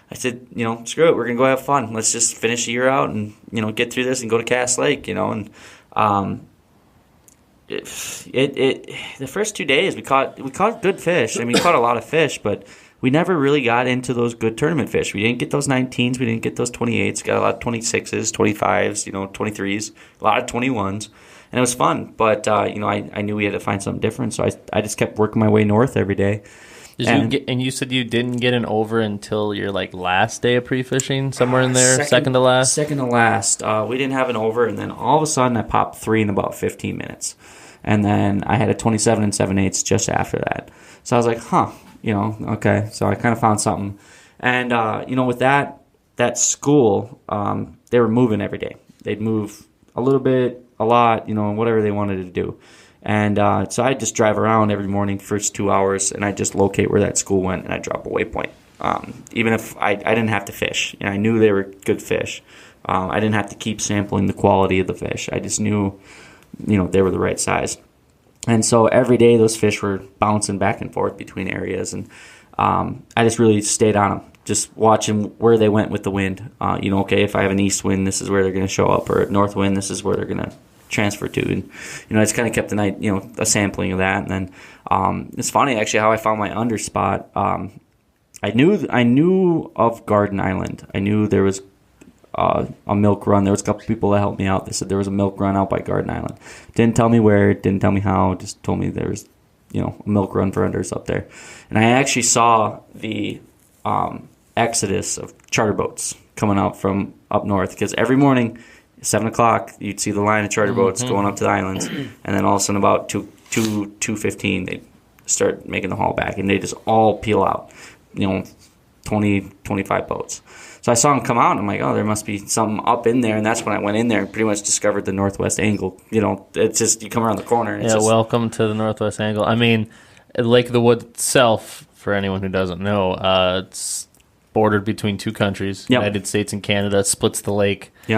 I said, screw it, we're going to go have fun. Let's just finish the year out and, get through this and go to Cass Lake, and the first 2 days we caught good fish. I mean, we caught a lot of fish, but we never really got into those good tournament fish. We didn't get those 19s, we didn't get those 28s, got a lot of 26s, 25s, 23s, a lot of 21s. And it was fun, but, I knew we had to find something different, so I just kept working my way north every day. And you said you didn't get an over until your last day of pre-fishing, somewhere in there, second to last? Second to last. We didn't have an over, and then all of a sudden I popped 3 in about 15 minutes. And then I had a 27 and 7/8 just after that. So I was like, okay. So I kind of found something. And, with that school, they were moving every day. They'd move a little bit, a lot, whatever they wanted to do. And so I just drive around every morning, first 2 hours, and I just locate where that school went, and I drop a waypoint. Even if I didn't have to fish, and I knew they were good fish. I didn't have to keep sampling the quality of the fish. I just knew, they were the right size. And so every day those fish were bouncing back and forth between areas, and I just really stayed on them, just watching where they went with the wind. Okay, if I have an east wind, this is where they're going to show up, or a north wind, this is where they're going to transfer to. And I just kind of kept the night, a sampling of that. And then it's funny actually how I found my under spot. I knew of Garden Island. I knew there was a milk run. There was a couple people that helped me out. They said there was a milk run out by Garden Island. Didn't tell me where, didn't tell me how, just told me there was a milk run for unders up there. And I actually saw the exodus of charter boats coming out from up north, because every morning 7 o'clock, you'd see the line of charter boats going up to the islands, and then all of a sudden about 2:15, they start making the haul back, and they just all peel out, 20, 25 boats. So I saw them come out, and I'm like, oh, there must be something up in there, and that's when I went in there and pretty much discovered the northwest angle. It's just, you come around the corner. And welcome to the northwest angle. I mean, Lake of the Woods itself, for anyone who doesn't know, it's bordered between 2 countries, United States and Canada. It splits the lake in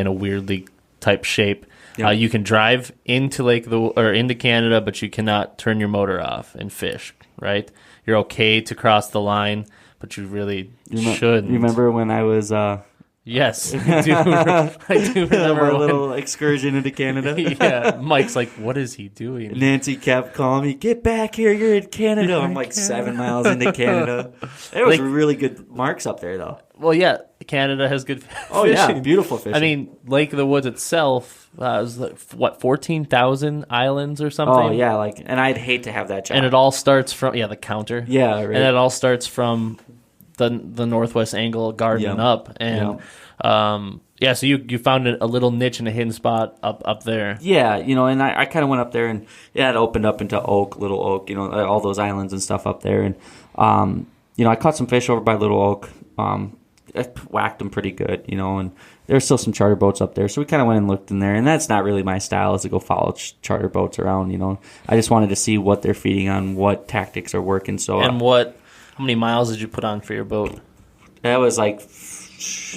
a weirdly type shape. You can drive into into Canada, but you cannot turn your motor off and fish. Right? You're okay to cross the line, but you really shouldn't. Remember when I was? Yes, I do remember a little excursion into Canada. Yeah, Mike's like, what is he doing? Nancy kept calling me, get back here, you're in Canada. I'm like 7 miles into Canada. There was really good marks up there, though. Well, yeah, Canada has good fishing. Oh, yeah, beautiful fishing. I mean, Lake of the Woods itself is 14,000 islands or something? Oh, yeah, and I'd hate to have that job. And it all starts from, the counter. Yeah, right. And it all starts from the northwest angle garden up, and Yeah, so you found a little niche and a hidden spot up there. Yeah, and I kind of went up there, and it had opened up into Little Oak, all those islands and stuff up there. And, I caught some fish over by Little Oak. I whacked them pretty good, and there's still some charter boats up there. So we kind of went and looked in there, and that's not really my style, is to go follow charter boats around, I just wanted to see what they're feeding on, what tactics are working. So And how many miles did you put on for your boat? That was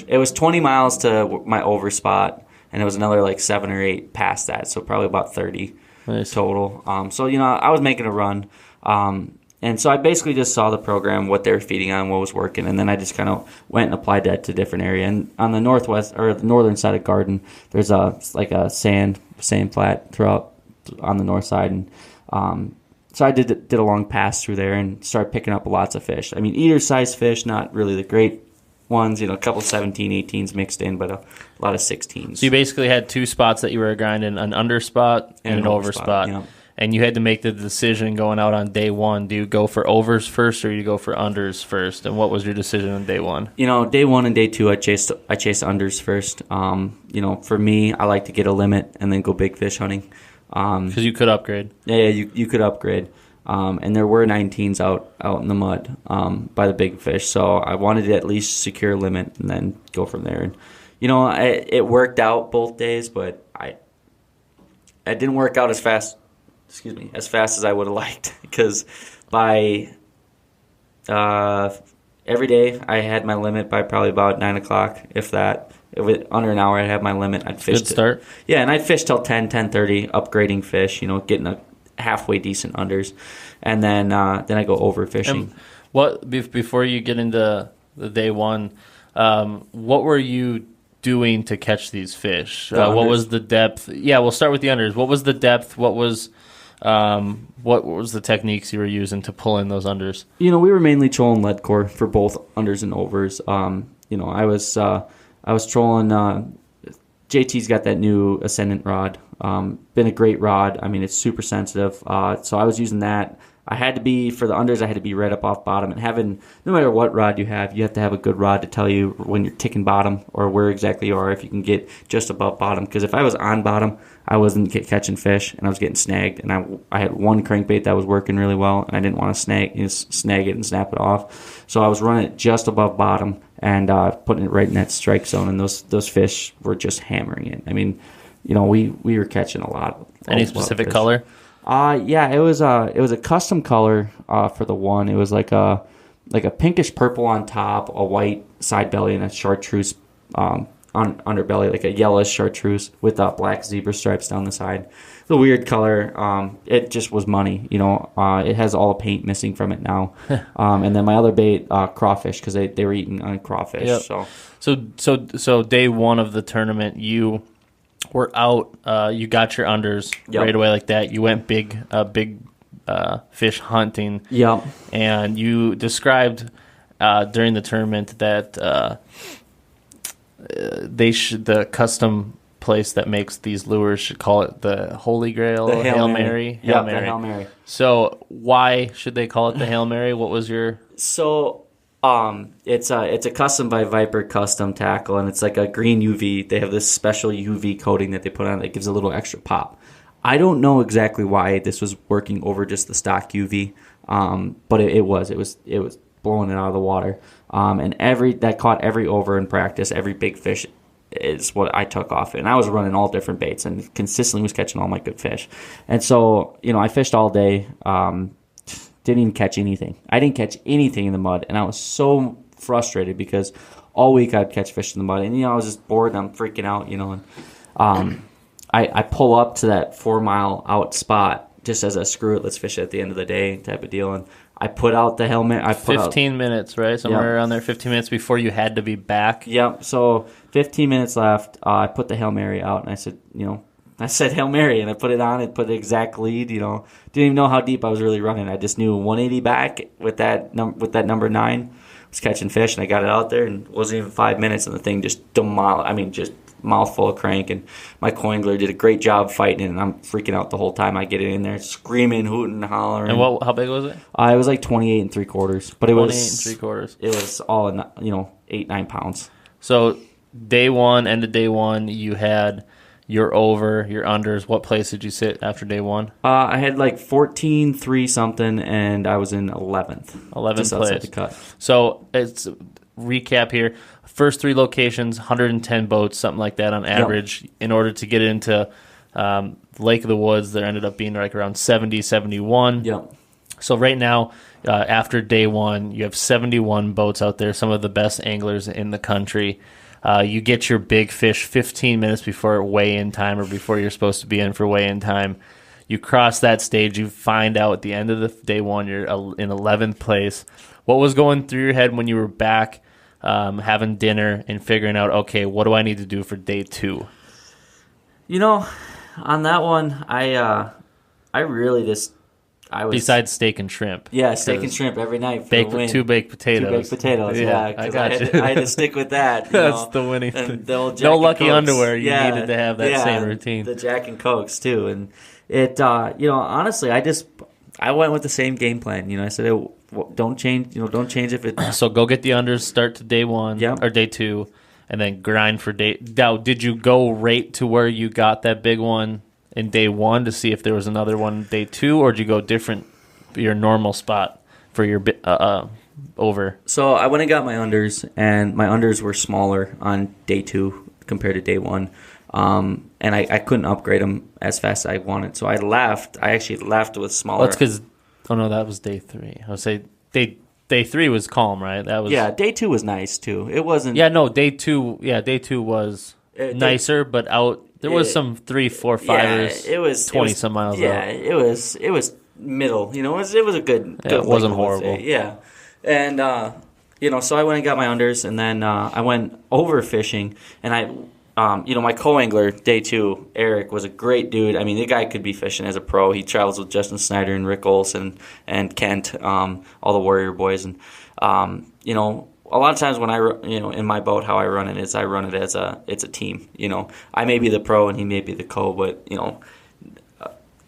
it was 20 miles to my over spot, and it was another 7 or 8 past that, so probably about 30 total. So, I was making a run. And so I basically just saw the program, what they were feeding on, what was working, and then I just kind of went and applied that to different area. And on the northwest or the northern side of Garden, there's a sand flat throughout on the north side, and so I did a long pass through there and started picking up lots of fish. I mean, eater-sized fish, not really the great ones, a couple 17, 18s mixed in, but a lot of 16s. So you basically had 2 spots that you were grinding, an under spot and an over spot. Yeah. And you had to make the decision going out on day one. Do you go for overs first or do you go for unders first? And what was your decision on day one? Day 1 and day 2, I chase unders first. For me, I like to get a limit and then go big fish hunting. Because you could upgrade. Yeah, you could upgrade. And there were 19s out in the mud by the big fish. So I wanted to at least secure a limit and then go from there. And, it worked out both days, but it didn't work out as fast as I would have liked, because by every day I had my limit by probably about 9 o'clock, if that. If it under an hour, I'd have my limit. I'd fish. Good start. Yeah, and I'd fish till 10:30, upgrading fish, getting a halfway decent unders, and then I go overfishing. Before you get into the day one, what were you doing to catch these fish? What was the depth? Yeah, we'll start with the unders. What was the depth? What was the techniques you were using to pull in those unders? We were mainly trolling lead core for both unders and overs. I was trolling. JT's got that new Ascendant rod. Been a great rod. I mean, it's super sensitive. So I was using that. For the unders, I had to be right up off bottom. And no matter what rod you have to have a good rod to tell you when you're ticking bottom or where exactly you are, if you can get just above bottom. Because if I was on bottom, I wasn't catching fish and I was getting snagged. And I had one crankbait that was working really well, and I didn't want to snag it and snap it off. So I was running it just above bottom and putting it right in that strike zone. And those fish were just hammering it. I mean, we were catching a lot. Any specific color? Yeah, it was a custom color for the one. It was like a pinkish purple on top, a white side belly, and a chartreuse on underbelly, like a yellowish chartreuse with black zebra stripes down the side. It's a weird color. It just was money. It has all the paint missing from it now. And then my other bait, crawfish, because they were eating on crawfish. Yep. So day one of the tournament, you were out. You got your unders right away like that. You went big fish hunting. Yep. And you described during the tournament that the custom place that makes these lures should call it the Holy Grail, the Hail Mary. Hail Mary. The Hail Mary. So why should they call it the Hail Mary? What was your... So it's a custom by Viper custom tackle, and it's like a green UV. They have this special UV coating that they put on that gives a little extra pop. I don't know exactly why this was working over just the stock UV, but it was blowing it out of the water. And that caught every over in practice, every big fish is what I took off it. And I was running all different baits and consistently was catching all my good fish. And so, I fished all day, didn't even catch anything. I didn't catch anything in the mud, and I was so frustrated because all week I'd catch fish in the mud. And, I was just bored and I'm freaking out, and I pull up to that 4 mile out spot just as a screw it, let's fish it at the end of the day type of deal. And I put out the helmet. 15 minutes, right? Somewhere around there, 15 minutes before you had to be back. Yep. So 15 minutes left. I put the Hail Mary out, and I said, Hail Mary, and I put it on and put the exact lead. Didn't even know how deep I was really running. I just knew 180 back with that number 9 was catching fish, and I got it out there, and it wasn't even 5 minutes, and the thing just demolished. I mean, just mouthful of crank, and my coingler did a great job fighting it, and I'm freaking out the whole time. I get it in there, screaming, hooting, hollering. And how big was it? It was like 28 3/4, but it was 28 3/4. It was all in 8-9 pounds. So end of day one, you had your over, your unders. What place did you sit after day one? I had like 14, 3 something, and I was in 11th. 11th just place. outside the cut. So it's recap here. First 3 locations, 110 boats, something like that on average. Yep. In order to get into Lake of the Woods, there ended up being like around 70, 71. Yep. So right now, after day one, you have 71 boats out there, some of the best anglers in the country. You get your big fish 15 minutes before weigh-in time or before you're supposed to be in for weigh-in time. You cross that stage. You find out at the end of the day one you're in 11th place. What was going through your head when you were back having dinner and figuring out, okay, what do I need to do for day 2? On that one, I really just... Besides steak and shrimp. Yeah, steak and shrimp every night for the win. 2 baked potatoes. 2 baked potatoes, yeah. I got you. I had to stick with that. That's the winning thing. No lucky Cokes. underwear. You needed to have that same routine. The Jack and Cokes, too. And it, honestly, I went with the same game plan. I said, don't change if it... So go get the unders, start to day 1 or day 2, and then grind for day... Now, did you go right to where you got that big one in day 1 to see if there was another one day 2, or did you go different, your normal spot for your over? So I went and got my unders, and my unders were smaller on day 2 compared to day 1. And I couldn't upgrade them as fast as I wanted. So I actually left with smaller. Well, that's because, that was day 3. I would say day 3 was calm, right? That was day 2 was nice too. It wasn't. Day 2 was nicer, but out. There was some 3, 4, 5ers. It was 20 some miles out. Yeah, it was middle. It was a good. It wasn't horrible. Yeah, and so I went and got my unders, and then I went overfishing, and my co-angler day 2, Eric, was a great dude. I mean, the guy could be fishing as a pro. He travels with Justin Snyder and Rick Olson and Kent, all the Warrior boys, and a lot of times when in my boat, how I run it is I run it as it's a team. I may be the pro and he may be the co, but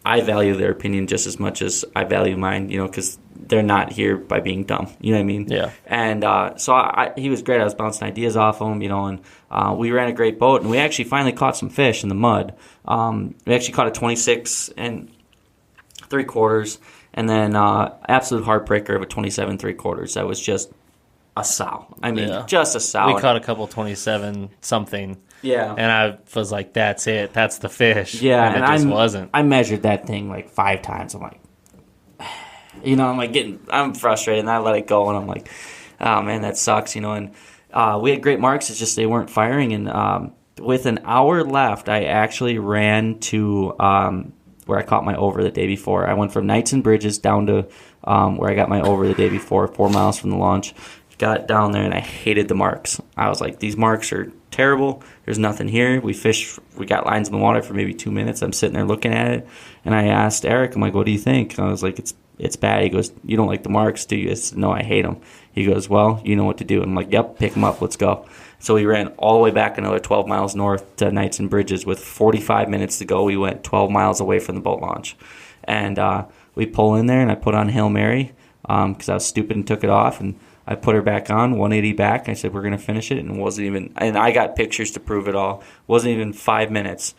I value their opinion just as much as I value mine. Because they're not here by being dumb. You know what I mean? Yeah. And so he was great. I was bouncing ideas off him. And we ran a great boat, and we actually finally caught some fish in the mud. We actually caught a 26 3/4, and then absolute heartbreaker of a 27 3/4. That was just a sow. Just a sow. We caught a couple 27 something. Yeah. And I was like, that's it. That's the fish. Yeah. And it just wasn't. I measured that thing like 5 times. I'm like, I'm frustrated, and I let it go, and I'm like, oh man, that sucks, and we had great marks. It's just they weren't firing, and with an hour left, I actually ran to where I caught my over the day before. I went from Knights and Bridges down to where I got my over the day before, 4 miles from the launch. Got down there, and I hated the marks. I was like, these marks are terrible. There's nothing here. We got lines in the water for maybe 2 minutes. I'm sitting there looking at it, and I asked Eric, I'm like, what do you think? I was like, it's bad. He goes, you don't like the marks, do you? I said, no, I hate them. He goes, well, you know what to do. I'm like, yep, pick them up. Let's go. So we ran all the way back another 12 miles north to Knights and Bridges. With 45 minutes to go, we went 12 miles away from the boat launch. And we pull in there, and I put on Hail Mary because I was stupid and took it off. And I put her back on, 180 back. I said, we're going to finish it. And I got pictures to prove it all. Wasn't even 5 minutes.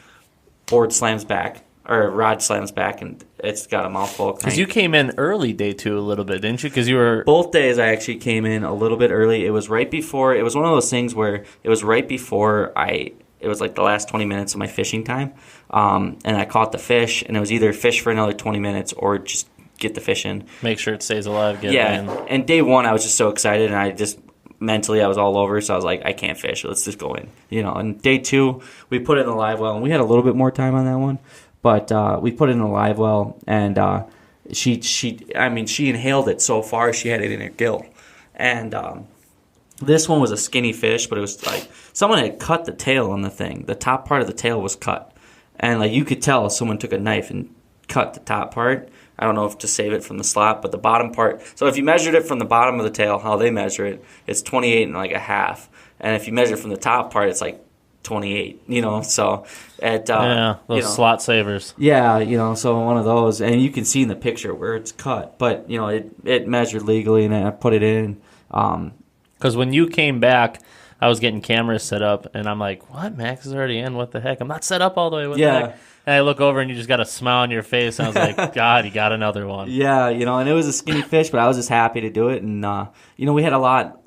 Rod slams back, and it's got a mouthful of crank. Because you came in early day 2 a little bit, didn't you? Because you were... Both days I actually came in a little bit early. It was right before... It was one of those things where it was right before it was like the last 20 minutes of my fishing time. And I caught the fish, and it was either fish for another 20 minutes or just get the fish in. Make sure it stays alive. And day 1 I was just so excited, and I just... Mentally, I was all over, so I was like, I can't fish. Let's just go in. And day 2, we put it in a live well, and we had a little bit more time on that one. But we put it in a live well, and she inhaled it so far she had it in her gill. And this one was a skinny fish, but it was like someone had cut the tail on the thing. The top part of the tail was cut. And like you could tell someone took a knife and cut the top part. I don't know if to save it from the slot, but the bottom part. So if you measured it from the bottom of the tail, how they measure it, it's 28 and like a half. And if you measure it from the top part, it's like 28. So at those slot savers. Yeah, so one of those, and you can see in the picture where it's cut, but it measured legally, and I put it in. Because when you came back, I was getting cameras set up, and I'm like, what? Max is already in? What the heck? I'm not set up all the way. What the heck? And I look over, and you just got a smile on your face. And I was like, God, you got another one. Yeah, and it was a skinny fish, but I was just happy to do it. And, we had a lot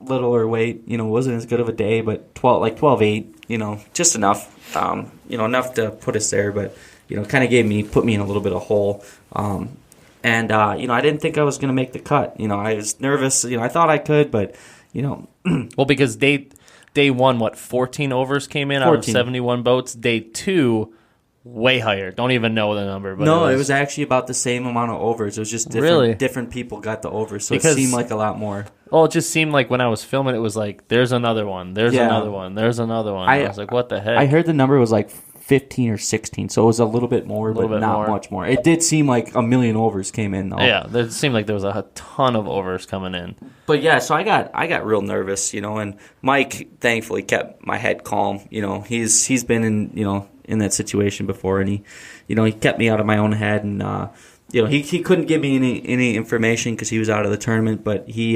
littler weight. It wasn't as good of a day, but 12.8, just enough, enough to put us there. But, kind of put me in a little bit of hole. And I didn't think I was going to make the cut. I was nervous. I thought I could, but, Well, because day 1, 14 overs came in 14. Out of 71 boats. Day 2, way higher. Don't even know the number. But no, it was actually about the same amount of overs. It was just different people got the overs, so it seemed like a lot more. Well, it just seemed like when I was filming, it was like, there's another one, there's another one, there's another one. I was like, what the heck? I heard the number was like 15 or 16, so it was a little bit more, but not much more. It did seem like a million overs came in, though. Yeah, it seemed like there was a ton of overs coming in. But yeah, so I got real nervous, and Mike thankfully kept my head calm. He's been in that situation before, and he kept me out of my own head, and he couldn't give me any information because he was out of the tournament, but he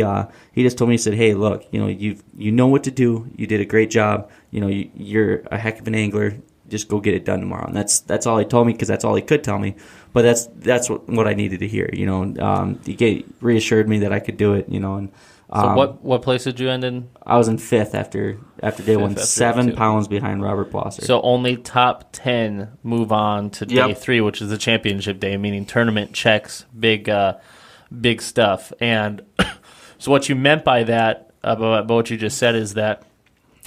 just told me, he said, hey, look, you know what to do, you did a great job, you're a heck of an angler, just go get it done tomorrow. And that's all he told me, because that's all he could tell me, but that's what I needed to hear. He reassured me that I could do it, and so what place did you end in? I was in 5th after day 1, 7 pounds behind Robert Blosser. So only top 10 move on to day 3, which is the championship day, meaning tournament checks, big stuff. And so what you meant by that, about what you just said, is that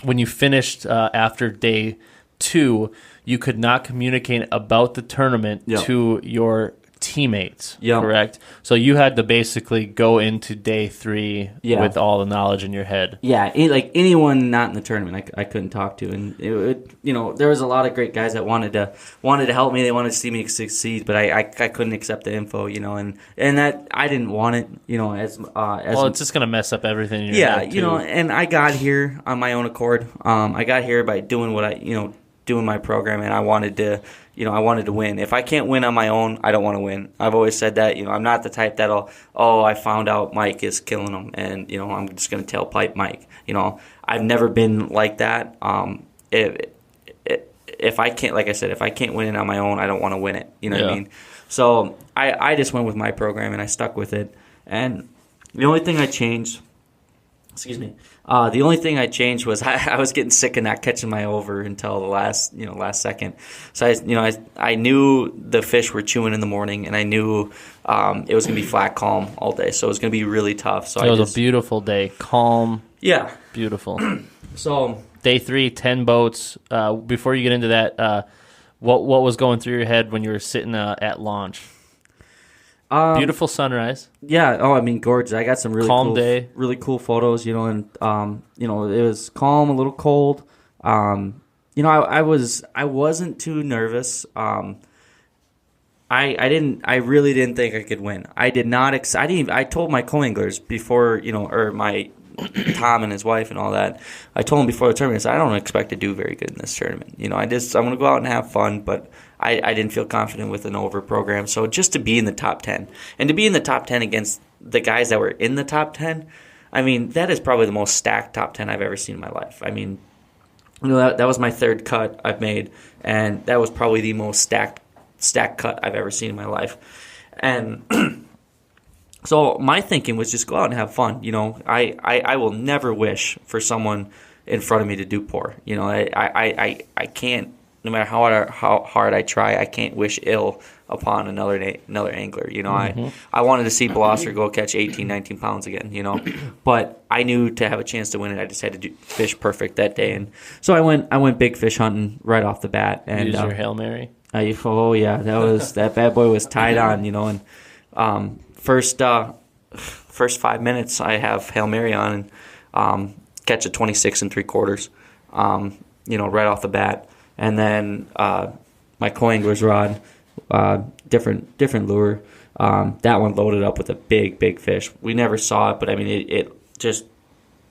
when you finished after day 2, you could not communicate about the tournament to your teammates, correct? So you had to basically go into day 3 with all the knowledge in your head. Yeah, like anyone not in the tournament, I couldn't talk to, and there was a lot of great guys that wanted to help me. They wanted to see me succeed, but I couldn't accept the info, and that I didn't want it, as well, it's just gonna mess up everything in your head too. And I got here on my own accord. I got here by doing doing my program, and I wanted to win. If I can't win on my own, I don't want to win. I've always said that. I'm not the type that'll, I found out Mike is killing him, and I'm just going to tailpipe Mike. I've never been like that. If I can't, like I said, if I can't win it on my own, I don't want to win it. You know what I mean? So I just went with my program, and I stuck with it. And the only thing I changed, the only thing I changed was I was getting sick of not catching my over until the last second. So I knew the fish were chewing in the morning, and I knew it was going to be flat calm all day. So it was going to be really tough. So it was a beautiful day, calm. Yeah, beautiful. So day 3, 10 boats. Before you get into that, what was going through your head when you were sitting at launch? Beautiful sunrise. Yeah. Oh, I mean, gorgeous. I got some really calm day, really cool photos. And it was calm, a little cold. I wasn't too nervous. I really didn't think I could win. I did not. I told my co-anglers before, or my Tom and his wife and all that. I told them before the tournament, I don't expect to do very good in this tournament. I'm going to go out and have fun, but I didn't feel confident with an over program. So just to be in the top 10, and to be in the top 10 against the guys that were in the top 10, I mean, that is probably the most stacked top 10 I've ever seen in my life. I mean, that was my 3rd cut I've made, and that was probably the most stacked cut I've ever seen in my life. And so my thinking was just go out and have fun. I will never wish for someone in front of me to do poor. I can't. No matter how hard I try, I can't wish ill upon another angler. I wanted to see Blosser go catch 18, 19 pounds again. But I knew to have a chance to win it, I just had to fish perfect that day, and so I went big fish hunting right off the bat. And use your Hail Mary. That bad boy was tied on. And first 5 minutes, I have Hail Mary on and catch a 26 3/4. Right off the bat. And then my co-angler's rod, different lure. That one loaded up with a big fish. We never saw it, but I mean, it just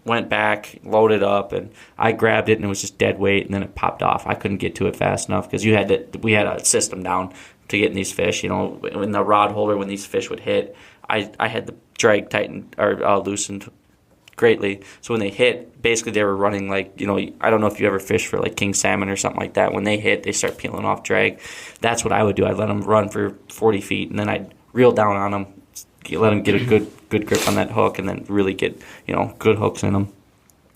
went back, loaded up, and I grabbed it, and it was just dead weight, and then it popped off. I couldn't get to it fast enough because we had a system down to getting these fish. In the rod holder, when these fish would hit, I had the drag tightened or loosened greatly. So when they hit, basically they were running like, I don't know if you ever fish for like king salmon or something like that. When they hit, they start peeling off drag. That's what I would do. I'd let them run for 40 feet, and then I'd reel down on them, let them get a good grip on that hook, and then really get, good hooks in them.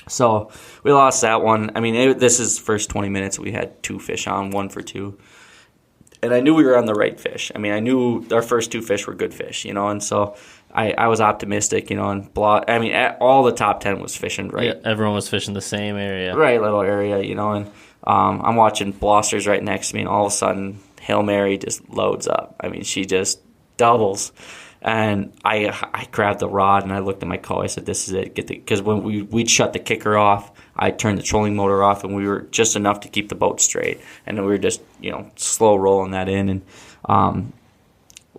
So we lost that one. I mean, this is first 20 minutes. We had 2 fish on, 1 for 2. And I knew we were on the right fish. I mean, I knew our first 2 fish were good fish, and so I was optimistic, and all the top 10 was fishing right. Yeah, everyone was fishing the same area. Right, little area, and I'm watching Blosters right next to me, and all of a sudden, Hail Mary just loads up. I mean, she just doubles. And I grabbed the rod and I looked at my co. I said, "This is it." Because when we'd shut the kicker off, I turned the trolling motor off, and we were just enough to keep the boat straight. And then we were just slow rolling that in, and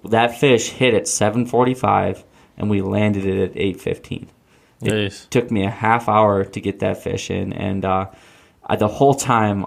that fish hit at 7:45, and we landed it at 8:15. It took me a half hour to get that fish in, and the whole time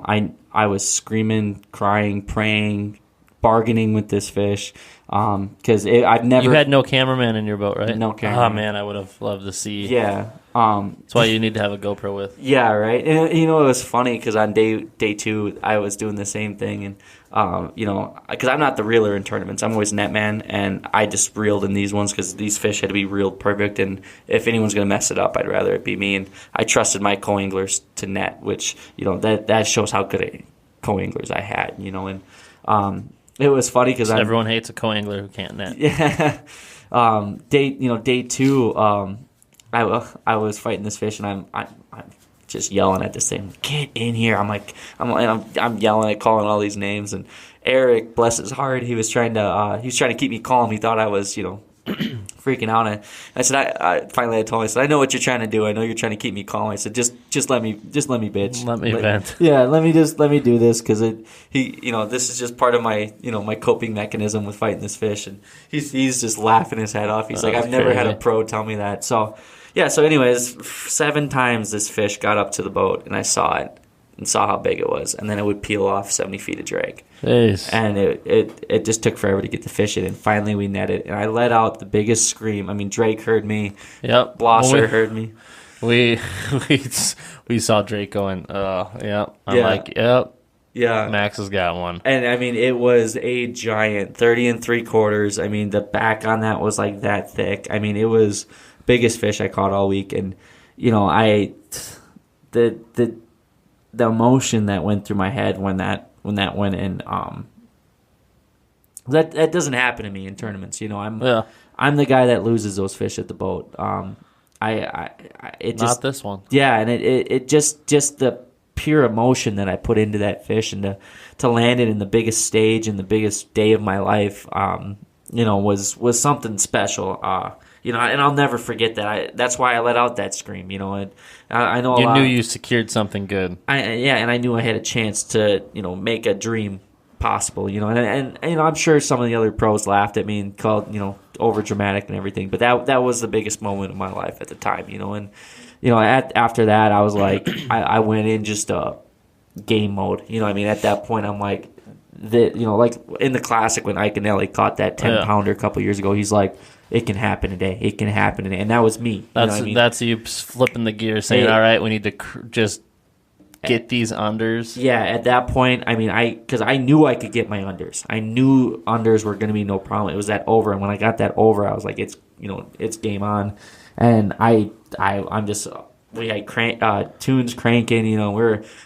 I was screaming, crying, praying, bargaining with this fish. Because I've never... You had no cameraman in your boat, right? No cameraman. Oh, man, I would have loved to see. Yeah. That's why you need to have a GoPro with. Yeah, right. And, it was funny because on day 2, I was doing the same thing. And, because I'm not the reeler in tournaments. I'm always net man, and I just reeled in these ones because these fish had to be reeled perfect. And if anyone's going to mess it up, I'd rather it be me. And I trusted my co-anglers to net, which, that shows how good a co-anglers I had, and... It was funny because everyone hates a co-angler who can't net. Yeah. Day 2, I was fighting this fish, and I'm just yelling at this thing, "Get in here!" I'm yelling at, calling all these names, and Eric, bless his heart, he was trying to keep me calm. He thought I was freaking out. And I said, I finally told him, I said, "I know what you're trying to do. I know you're trying to keep me calm." I said, just let me bitch. Let me vent. Yeah, let me do this, because this is just part of my my coping mechanism with fighting this fish. And he's just laughing his head off. He's like, "I've never had a pro tell me that." So yeah. So anyways, 7 times this fish got up to the boat, and I saw it and saw how big it was, and then it would peel off 70 feet of drag. Jeez. And it just took forever to get the fish in, and finally we netted, and I let out the biggest scream. I mean, Drake heard me. Yep. Blosser heard me. We saw Drake going, yeah. I'm like, yep. Yeah. Max has got one. And I mean, it was a giant 30 3/4. I mean, the back on that was like that thick. I mean, it was biggest fish I caught all week. And the emotion that went through my head when that went in, that doesn't happen to me in tournaments. I'm the guy that loses those fish at the boat. It just not this one. Yeah, and it just the pure emotion that I put into that fish, and to land it in the biggest stage and the biggest day of my life, was something special. And I'll never forget that. That's why I let out that scream. I know you knew you secured something good. And I knew I had a chance to make a dream possible. And I'm sure some of the other pros laughed at me and called over dramatic and everything. But that was the biggest moment of my life at the time. And after that, I was like, I went in just game mode. At that point, I'm like, like in the Classic when Iaconelli caught that 10-pounder a couple years ago, he's like, "It can happen today. It can happen today." And that was me. That's you flipping the gear, saying, "All right, we need to just get these unders." Yeah, at that point, because I knew I could get my unders. I knew unders were going to be no problem. It was that over, and when I got that over, I was like, it's game on. And I'm just, we had tunes cranking.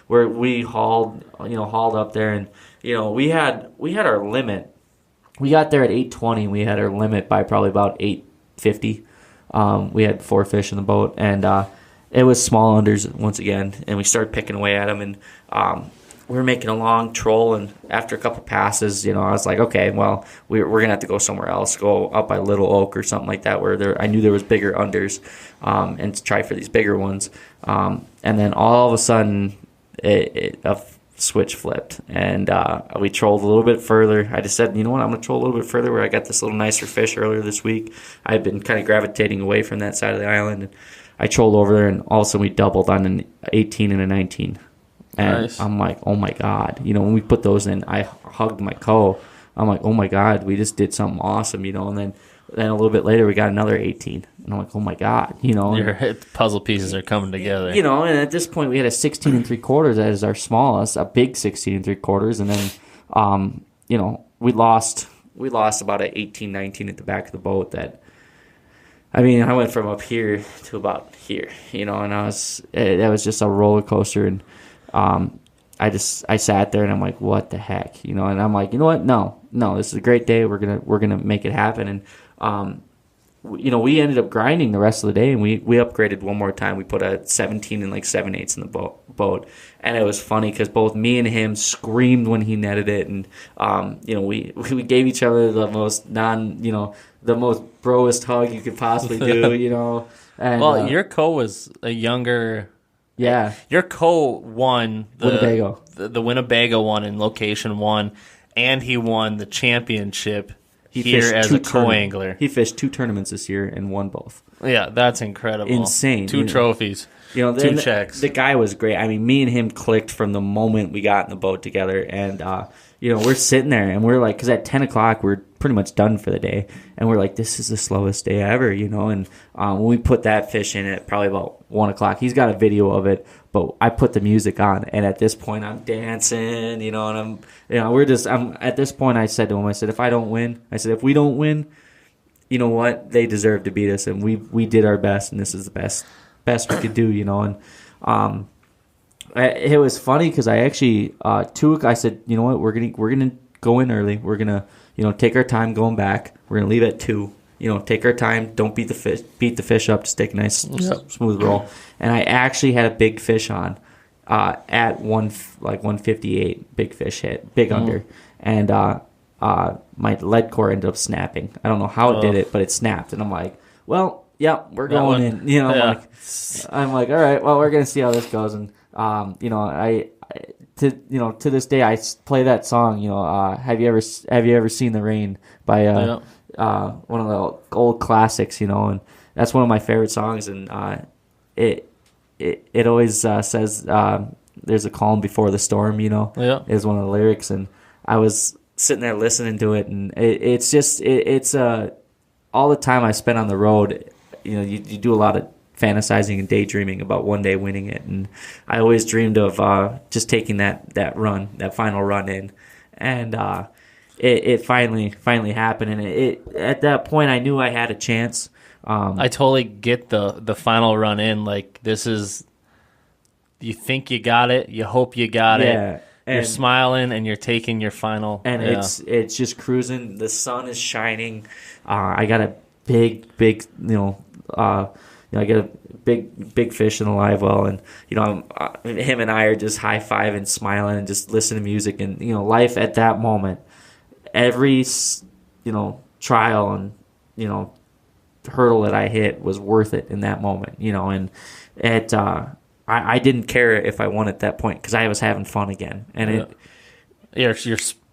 We hauled up there, and we had our limit. We got there at 8:20. We had our limit by probably about 8:50. We had 4 fish in the boat, and it was small unders once again. And we started picking away at them, and we were making a long troll. And after a couple passes, I was like, okay, well, we're gonna have to go somewhere else, go up by Little Oak or something like that, where I knew there was bigger unders, and to try for these bigger ones. And then all of a sudden, a switch flipped, and we trolled a little bit further. I just said, you know what, I'm going to troll a little bit further where I got this little nicer fish earlier this week. I've been kind of gravitating away from that side of the island, and I trolled over there, and all of a sudden we doubled on an 18 and a 19. And nice. I'm like, oh my God. When we put those in, I hugged my co. I'm like, oh my God, we just did something awesome, and then a little bit later we got another 18. And I'm like, oh my God, you know. Your puzzle pieces are coming together. You know, and at this point we had a 16 3/4 as our smallest, a big 16 3/4, and then, you know, we lost about an 18, 19 at the back of the boat. That, I mean, I went from up here to about here, you know, and that was just a roller coaster, and I sat there and I'm like, what the heck, you know, and I'm like, you know what, no, this is a great day. We're gonna make it happen, and you know, we ended up grinding the rest of the day, and we upgraded one more time. We put a 17 and like 7/8 in the boat, and it was funny because both me and him screamed when he netted it, and you know, we gave each other the most the most broest hug you could possibly do, you know. And, well, your co was a younger. Yeah, your co won Winnebago. The Winnebago one in location 1, and he won the championship. He here as a co-angler. He fished 2 tournaments this year and won both. Yeah, that's incredible. Insane. 2 trophies. You know, 2 checks. The guy was great. I mean, me and him clicked from the moment we got in the boat together. And, you know, we're sitting there and we're like, because at 10 o'clock, we're pretty much done for the day. And we're like, this is the slowest day ever, you know. And when we put that fish in at probably about 1 o'clock, he's got a video of it. But I put the music on, and at this point, I'm dancing, you know, and I'm at this point, I said to him, I said, if we don't win, you know what, they deserve to beat us, and we did our best, and this is the best we could do, you know, and it was funny because I actually, I said, you know what, we're gonna go in early, we're gonna, you know, take our time going back, we're gonna leave at 2. You know, take our time. Don't beat the fish up. Just take a nice smooth roll. And I actually had a big fish on at 158. Big fish hit, big under, and my lead core ended up snapping. I don't know how it did it, but it snapped. And I'm like, well, yeah, we're going in. You know, yeah. I'm like, all right, well, we're gonna see how this goes. And you know, to this day, I play that song. You know, have you ever seen the rain by one of the old classics, you know, and that's one of my favorite songs, and it always says there's a calm before the storm, you know, is one of the lyrics, and I was sitting there listening to it, and it's all the time I spent on the road, you know, you do a lot of fantasizing and daydreaming about one day winning it, and I always dreamed of just taking that final run in, and it finally happened, and at that point I knew I had a chance. I totally get the final run in. Like, this is, you think you got it, you hope you got it. You're smiling and you're taking your final. And it's just cruising. The sun is shining. I got a big I get a big fish in the live well, and you know, him and I are just high fiving, smiling, and just listening to music, and you know, life at that moment. Every, you know, trial and, you know, hurdle that I hit was worth it in that moment, you know, and I didn't care if I won at that point because I was having fun again, and your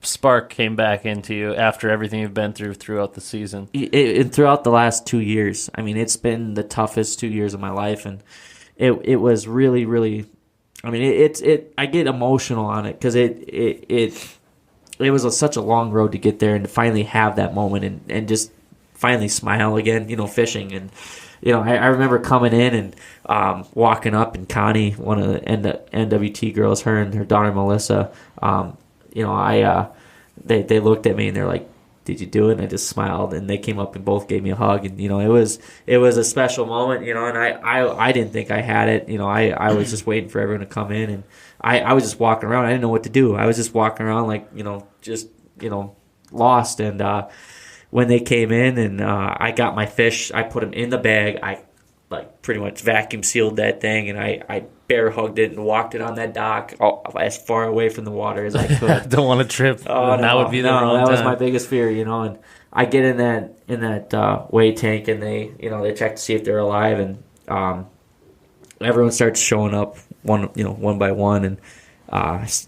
spark came back into you after everything you've been throughout the season. Throughout the last 2 years, I mean, it's been the toughest 2 years of my life, and it was really, really, I mean, I get emotional on it because it was such a long road to get there, and to finally have that moment and just finally smile again, you know, fishing. And, you know, I remember coming in and walking up, and Connie, one of the NWT girls, her and her daughter Melissa, you know, they looked at me and they're like, did you do it? And I just smiled, and they came up and both gave me a hug, and you know, it was a special moment, you know, and I didn't think I had it, you know, I was just waiting for everyone to come in, and I was just walking around. I didn't know what to do. I was just walking around like, you know, just, you know, lost. And when they came in and I got my fish, I put them in the bag. I like pretty much vacuum sealed that thing, and I bear hugged it and walked it on that dock as far away from the water as I could. Don't want to trip. Oh, no, that would be the wrong that time. was my biggest fear, you know. And I get in that weigh tank, and they check to see if they're alive, and everyone starts showing up one by one, and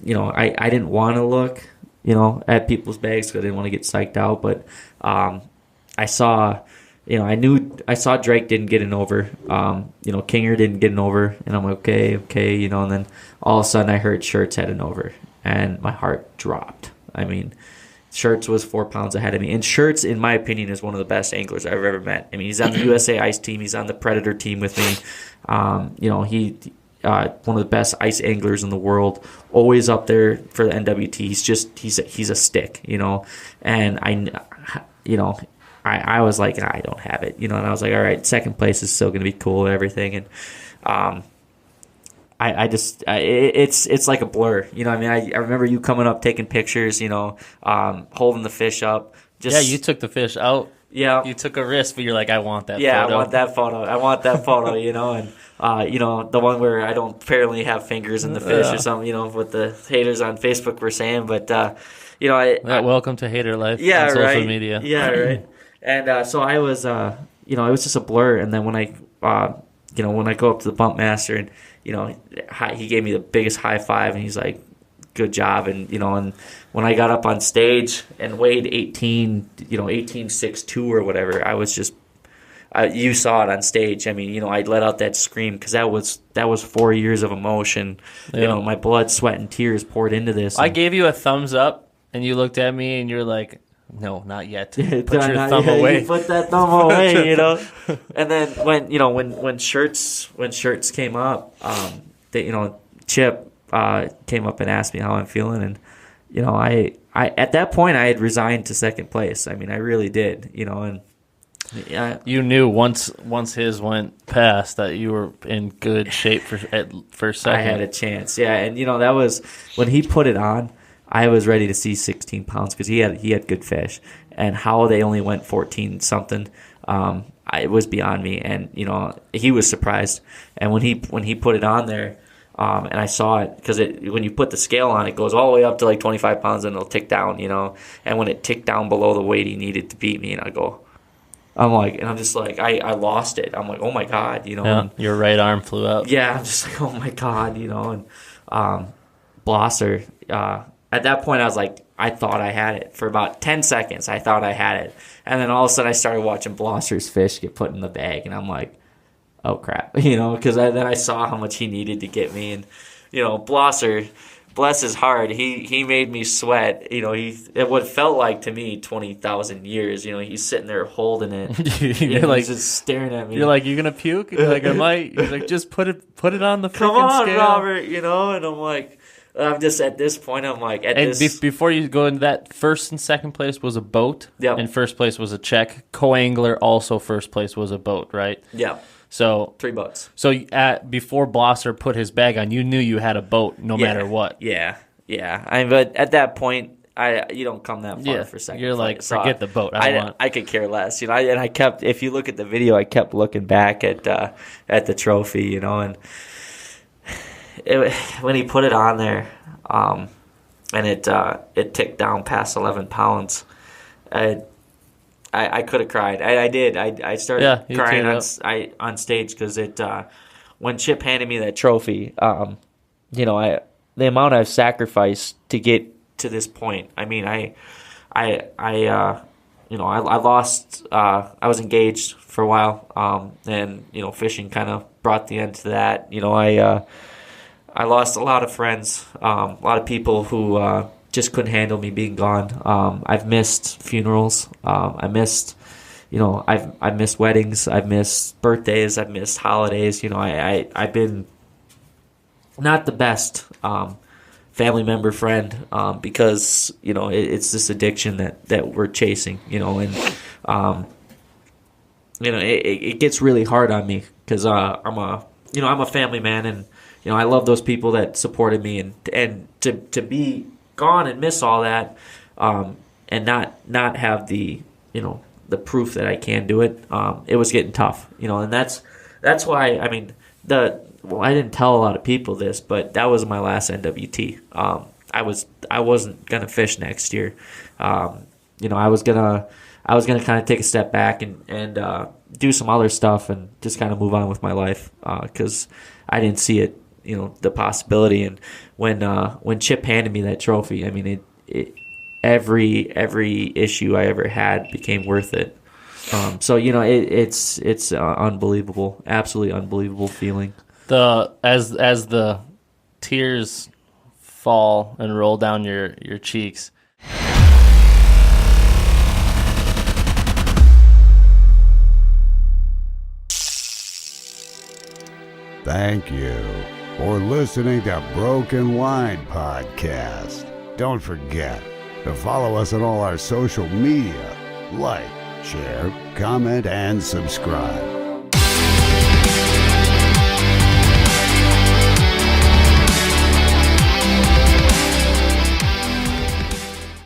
you know, I didn't want to look, you know, at people's bags because I didn't want to get psyched out, but I saw, you know, I saw Drake didn't get an over, you know, Kinger didn't get an over, and I'm like, okay, you know, and then all of a sudden I heard Shirts had an over, and my heart dropped. I mean, Shirts was 4 pounds ahead of me. And Shirts, in my opinion, is one of the best anglers I've ever met. I mean, he's on the USA Ice team. He's on the Predator team with me. He one of the best ice anglers in the world. Always up there for the NWT. He's a stick, And I was like, I don't have it, and I was like, all right, second place is still going to be cool and everything. And it's like a blur, I mean, I remember you coming up, taking pictures, holding the fish up. You took the fish out. Yeah. You took a risk, but you're like, I want that photo. Yeah, I want that photo, and, the one where I don't apparently have fingers in the fish or something, what the haters on Facebook were saying, but, welcome to hater life on social media. Yeah, right. And so I was, it was just a blur. And then when I go up to the bump master and, he gave me the biggest high five and he's like, good job. And, and when I got up on stage and weighed 18.62 or whatever, I was just, you saw it on stage. I mean, I let out that scream because that was 4 years of emotion. Yeah. My blood, sweat, and tears poured into this. I gave you a thumbs up and you looked at me and you're like, no, not yet. Put your thumb away. You put that thumb away, And then when shirts came up, Chip came up and asked me how I'm feeling, and I at that point I had resigned to second place. I mean, I really did, and you knew once his went past that you were in good shape for second. I had a chance, yeah, and that was when he put it on. I was ready to see 16 pounds because he had good fish, and how they only went 14 something, it was beyond me. And he was surprised. And when he put it on there, and I saw it because when you put the scale on, it goes all the way up to like 25 pounds and it'll tick down, And when it ticked down below the weight he needed to beat me, and I'm just like I lost it. I'm like, oh my god, Yeah, your right arm flew out. Yeah, I'm just like, oh my god, and Blosser. At that point, I was like, I thought I had it. For about 10 seconds, I thought I had it. And then all of a sudden, I started watching Blosser's fish get put in the bag. And I'm like, oh, crap. Because then I saw how much he needed to get me. And, Blosser, bless his heart, he made me sweat. It what felt like to me 20,000 years. He's sitting there holding it. You're like, he's just staring at me. You're like, you're going to puke? You're like, I might. He's like, just put it on the freaking scale. Come on, Robert, and I'm like... I'm just at this point. I'm like, before you go into that, first and second place was a boat. Yep. And first place was a check. Co-angler also first place was a boat, right? Yeah. So 3 boats. So before Blosser put his bag on, you knew you had a boat no matter what. Yeah. But at that point, you don't come that far for second. You're like, forget the boat. I could care less. And I kept. If you look at the video, I kept looking back at the trophy. And. When he put it on there, and it ticked down past 11 pounds, I could have cried. I did. I started crying on stage because when Chip handed me that trophy, the amount I've sacrificed to get to this point. I mean, I lost. I was engaged for a while, and fishing kind of brought the end to that. I lost a lot of friends, a lot of people who just couldn't handle me being gone. I've missed funerals. I've missed weddings. I've missed birthdays. I've missed holidays. I've been not the best family member, friend, because it's this addiction that we're chasing. It gets really hard on me because I'm a family man, and I love those people that supported me, and to be gone and miss all that, and not have the proof that I can do it. It was getting tough, and that's why I didn't tell a lot of people this, but that was my last NWT. I wasn't gonna fish next year. I was gonna kind of take a step back and do some other stuff and just kind of move on with my life because I didn't see it. The possibility. And when Chip handed me that trophy, I mean, every issue I ever had became worth it. So it's unbelievable, absolutely unbelievable feeling. As the tears fall and roll down your cheeks, thank you for listening to Broken Line Podcast. Don't forget to follow us on all our social media. Like, share, comment, and subscribe.